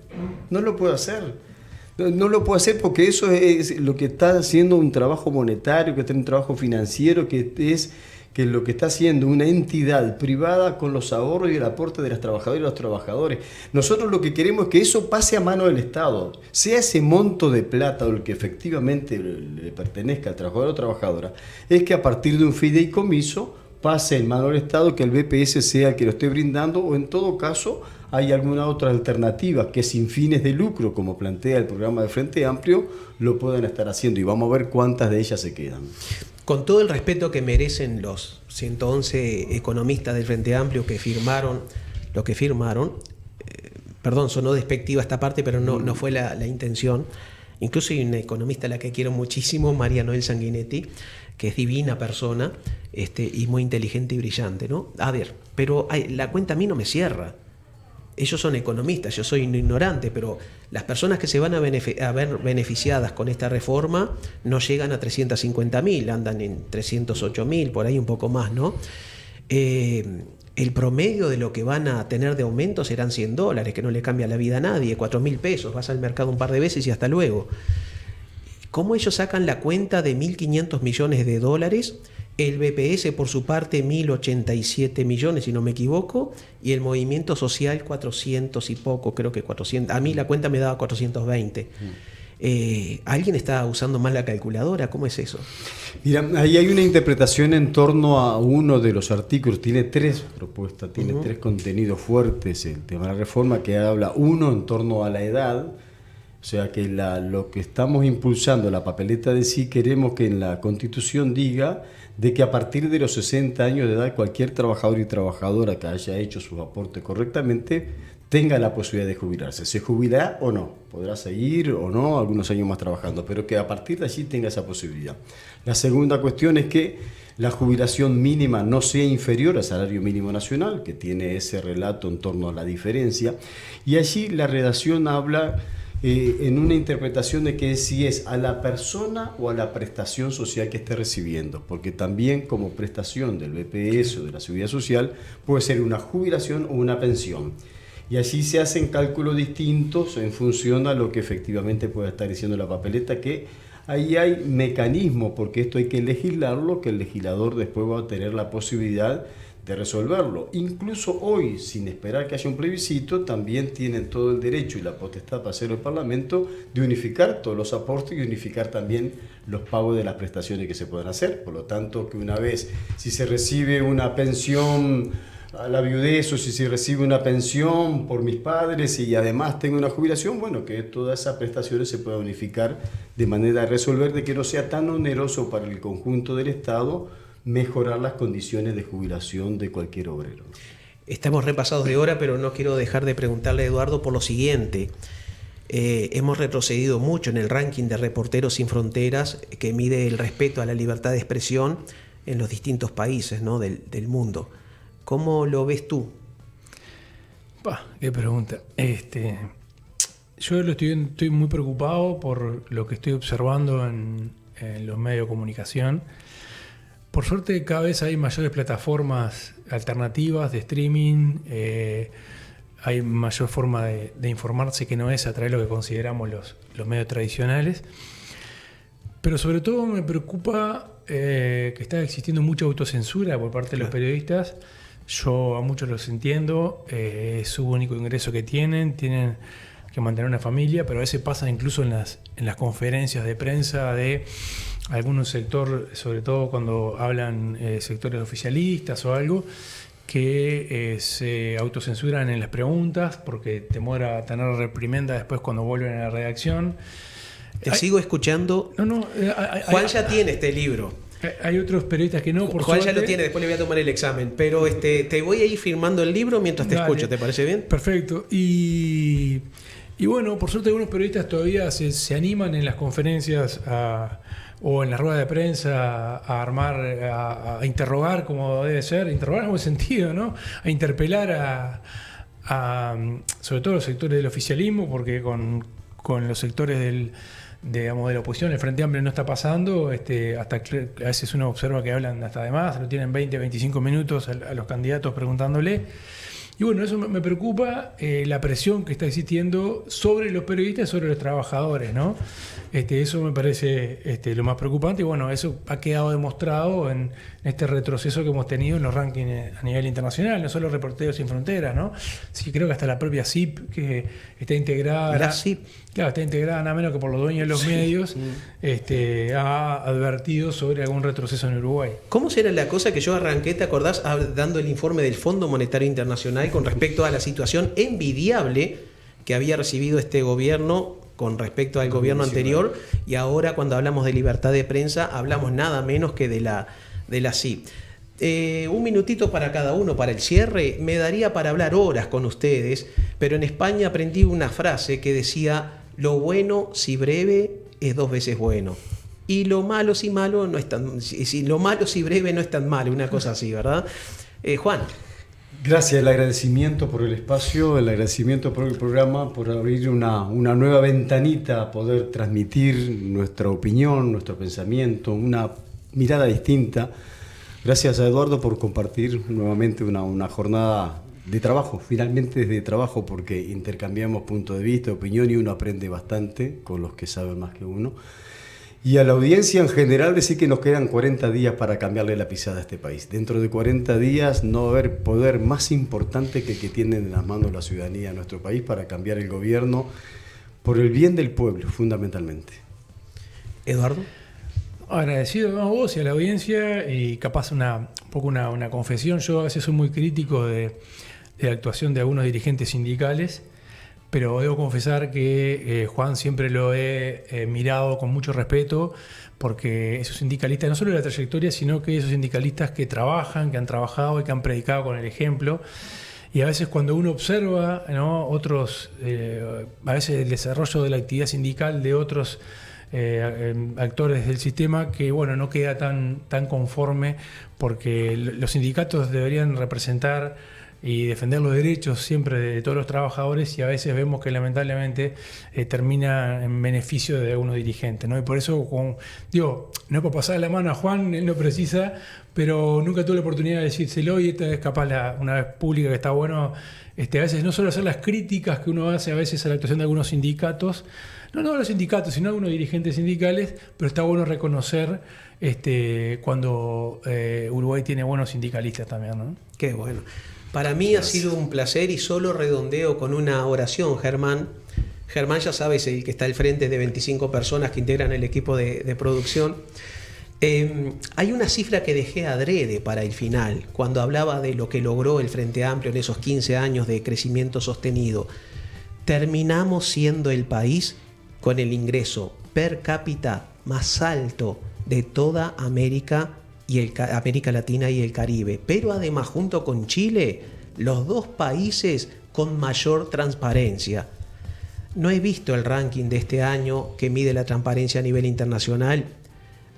No lo puedo hacer porque eso es lo que está haciendo un trabajo monetario, que está un trabajo financiero, que es que lo que está haciendo una entidad privada con los ahorros y el aporte de las trabajadoras y los trabajadores. Nosotros lo que queremos es que eso pase a mano del Estado, sea ese monto de plata o el que efectivamente le pertenezca al trabajador o trabajadora, es que a partir de un fideicomiso pase en mano del Estado, que el BPS sea el que lo esté brindando, o en todo caso hay alguna otra alternativa que sin fines de lucro, como plantea el programa de Frente Amplio, lo puedan estar haciendo, y vamos a ver cuántas de ellas se quedan. Con todo el respeto que merecen los 111 economistas del Frente Amplio que firmaron lo que firmaron, perdón, sonó despectiva esta parte, pero no fue la intención. Incluso hay una economista a la que quiero muchísimo, María Noel Sanguinetti, que es divina persona y muy inteligente y brillante, ¿no? A ver, pero la cuenta a mí no me cierra. Ellos son economistas, yo soy un ignorante, pero las personas que se van a ver beneficiadas con esta reforma no llegan a 350.000, andan en 308.000, por ahí un poco más, ¿no? El promedio de lo que van a tener de aumento serán $100, que no le cambia la vida a nadie, 4.000 pesos, vas al mercado un par de veces y hasta luego. ¿Cómo ellos sacan la cuenta de 1.500 millones de dólares? El BPS, por su parte, 1.087 millones, si no me equivoco, y el Movimiento Social 400 y poco, creo que 400. A mí la cuenta me daba 420. ¿Alguien está usando mal la calculadora? ¿Cómo es eso? Mira, ahí hay una interpretación en torno a uno de los artículos. Tiene 3 propuestas, tiene 3 contenidos fuertes el tema de la reforma, que habla uno en torno a la edad. O sea que lo que estamos impulsando, la papeleta de sí, queremos que en la Constitución diga de que a partir de los 60 años de edad cualquier trabajador y trabajadora que haya hecho sus aportes correctamente tenga la posibilidad de jubilarse. ¿Se jubilará o no? Podrá seguir o no algunos años más trabajando, pero que a partir de allí tenga esa posibilidad. La segunda cuestión es que la jubilación mínima no sea inferior al salario mínimo nacional, que tiene ese relato en torno a la diferencia, y allí la redacción habla en una interpretación de que si es a la persona o a la prestación social que esté recibiendo, porque también como prestación del BPS o de la Seguridad Social puede ser una jubilación o una pensión. Y allí se hacen cálculos distintos en función a lo que efectivamente pueda estar diciendo la papeleta, que ahí hay mecanismos, porque esto hay que legislarlo, que el legislador después va a tener la posibilidad de resolverlo. Incluso hoy, sin esperar que haya un plebiscito, también tienen todo el derecho y la potestad para hacerlo el Parlamento de unificar todos los aportes y unificar también los pagos de las prestaciones que se puedan hacer. Por lo tanto, que una vez, si se recibe una pensión a la viudez o si recibo una pensión por mis padres y además tengo una jubilación, bueno, que todas esas prestaciones se puedan unificar de manera a resolver de que no sea tan oneroso para el conjunto del Estado mejorar las condiciones de jubilación de cualquier obrero. Estamos repasados de hora, pero no quiero dejar de preguntarle a Eduardo por lo siguiente. Hemos retrocedido mucho en el ranking de Reporteros Sin Fronteras, que mide el respeto a la libertad de expresión en los distintos países, ¿no?, del mundo. ¿Cómo lo ves tú? Qué pregunta. Yo estoy muy preocupado por lo que estoy observando en los medios de comunicación. Por suerte cada vez hay mayores plataformas alternativas de streaming, hay mayor forma de informarse que no es a través de lo que consideramos los medios tradicionales. Pero sobre todo me preocupa que está existiendo mucha autocensura por parte de los periodistas. Yo a muchos los entiendo, es su único ingreso que tienen que mantener una familia, pero a veces pasa incluso en las conferencias de prensa de algunos sectores, sobre todo cuando hablan sectores oficialistas o algo, que se autocensuran en las preguntas porque temor a tener reprimenda después cuando vuelven a la redacción. Sigo escuchando. Juan ya tiene este libro. Hay otros periodistas que no, por Juan suerte. ya lo tiene, después le voy a tomar el examen. Pero te voy a ir firmando el libro mientras te escucho, ¿te parece bien? Perfecto. Y bueno, por suerte algunos periodistas todavía se animan en las conferencias o en la rueda de prensa a armar, a interrogar como debe ser, interrogar en buen sentido, ¿no? A interpelar sobre todo los sectores del oficialismo, porque con los sectores de la oposición, el Frente Amplio no está pasando, hasta a veces uno observa que hablan hasta de más, lo tienen 20, 25 minutos a los candidatos preguntándole. Y bueno, eso me preocupa, la presión que está existiendo sobre los periodistas y sobre los trabajadores, ¿no? Eso me parece lo más preocupante y bueno, eso ha quedado demostrado en este retroceso que hemos tenido en los rankings a nivel internacional, no solo Reporteros Sin Fronteras, ¿no? Sí, creo que hasta la propia CIP, que está integrada... La CIP. Claro, está integrada nada menos que por los dueños de los medios, ha advertido sobre algún retroceso en Uruguay. ¿Cómo será la cosa que yo arranqué, te acordás, dando el informe del Fondo Monetario Internacional con respecto a la situación envidiable que había recibido este gobierno con respecto al gobierno anterior, y ahora cuando hablamos de libertad de prensa hablamos nada menos que de la CIP? Un minutito para cada uno para el cierre. Me daría para hablar horas con ustedes, pero en España aprendí una frase que decía: lo bueno si breve es 2 veces bueno, y lo malo si malo no es tan, lo malo si breve no es tan malo, una cosa así, ¿verdad? Juan. Gracias, el agradecimiento por el espacio, el agradecimiento por el programa, por abrir una nueva ventanita a poder transmitir nuestra opinión, nuestro pensamiento, una mirada distinta. Gracias a Eduardo por compartir nuevamente una jornada de trabajo, finalmente es de trabajo porque intercambiamos puntos de vista, opinión y uno aprende bastante con los que saben más que uno. Y a la audiencia en general decir que nos quedan 40 días para cambiarle la pisada a este país. Dentro de 40 días no va a haber poder más importante que el que tienen en las manos la ciudadanía de nuestro país para cambiar el gobierno por el bien del pueblo, fundamentalmente. Eduardo. Agradecido a vos y a la audiencia, y capaz un poco una confesión. Yo a veces soy muy crítico de la actuación de algunos dirigentes sindicales, pero debo confesar que Juan siempre lo he mirado con mucho respeto, porque esos sindicalistas, no solo de la trayectoria, sino que esos sindicalistas que trabajan, que han trabajado y que han predicado con el ejemplo. Y a veces cuando uno observa, ¿no?, otros, a veces el desarrollo de la actividad sindical de otros actores del sistema, que bueno, no queda tan conforme, porque los sindicatos deberían representar y defender los derechos siempre de todos los trabajadores, y a veces vemos que lamentablemente termina en beneficio de algunos dirigentes, ¿no? Y por eso, digo, no es por pasar la mano a Juan, él no precisa, pero nunca tuve la oportunidad de decírselo, y esta es capaz una vez pública que está bueno, a veces no solo hacer las críticas que uno hace a veces a la actuación de algunos sindicatos, no los sindicatos, sino algunos dirigentes sindicales, pero está bueno reconocer cuando Uruguay tiene buenos sindicalistas también, ¿no? Qué bueno. Para mí ha sido un placer, y solo redondeo con una oración, Germán. Germán, ya sabes, el que está al frente de 25 personas que integran el equipo de producción. Hay una cifra que dejé adrede para el final, cuando hablaba de lo que logró el Frente Amplio en esos 15 años de crecimiento sostenido. Terminamos siendo el país con el ingreso per cápita más alto de toda América Latina y el Caribe, pero además junto con Chile, los dos países con mayor transparencia. No he visto el ranking de este año que mide la transparencia a nivel internacional,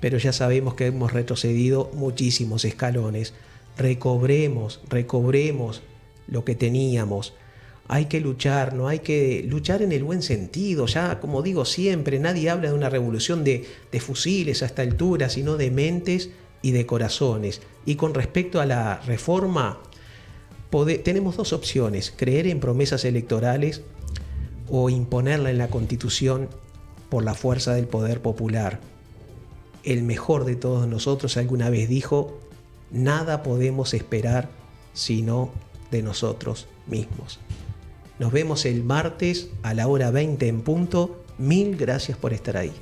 pero ya sabemos que hemos retrocedido muchísimos escalones. Recobremos lo que teníamos. Hay que luchar, no hay que luchar en el buen sentido. Ya, como digo siempre, nadie habla de una revolución de fusiles a esta altura, sino de mentes y de corazones. Y con respecto a la reforma, tenemos dos opciones: creer en promesas electorales o imponerla en la Constitución por la fuerza del poder popular. El mejor de todos nosotros alguna vez dijo: nada podemos esperar sino de nosotros mismos. Nos vemos el martes a la hora 20 en punto. Mil gracias por estar ahí.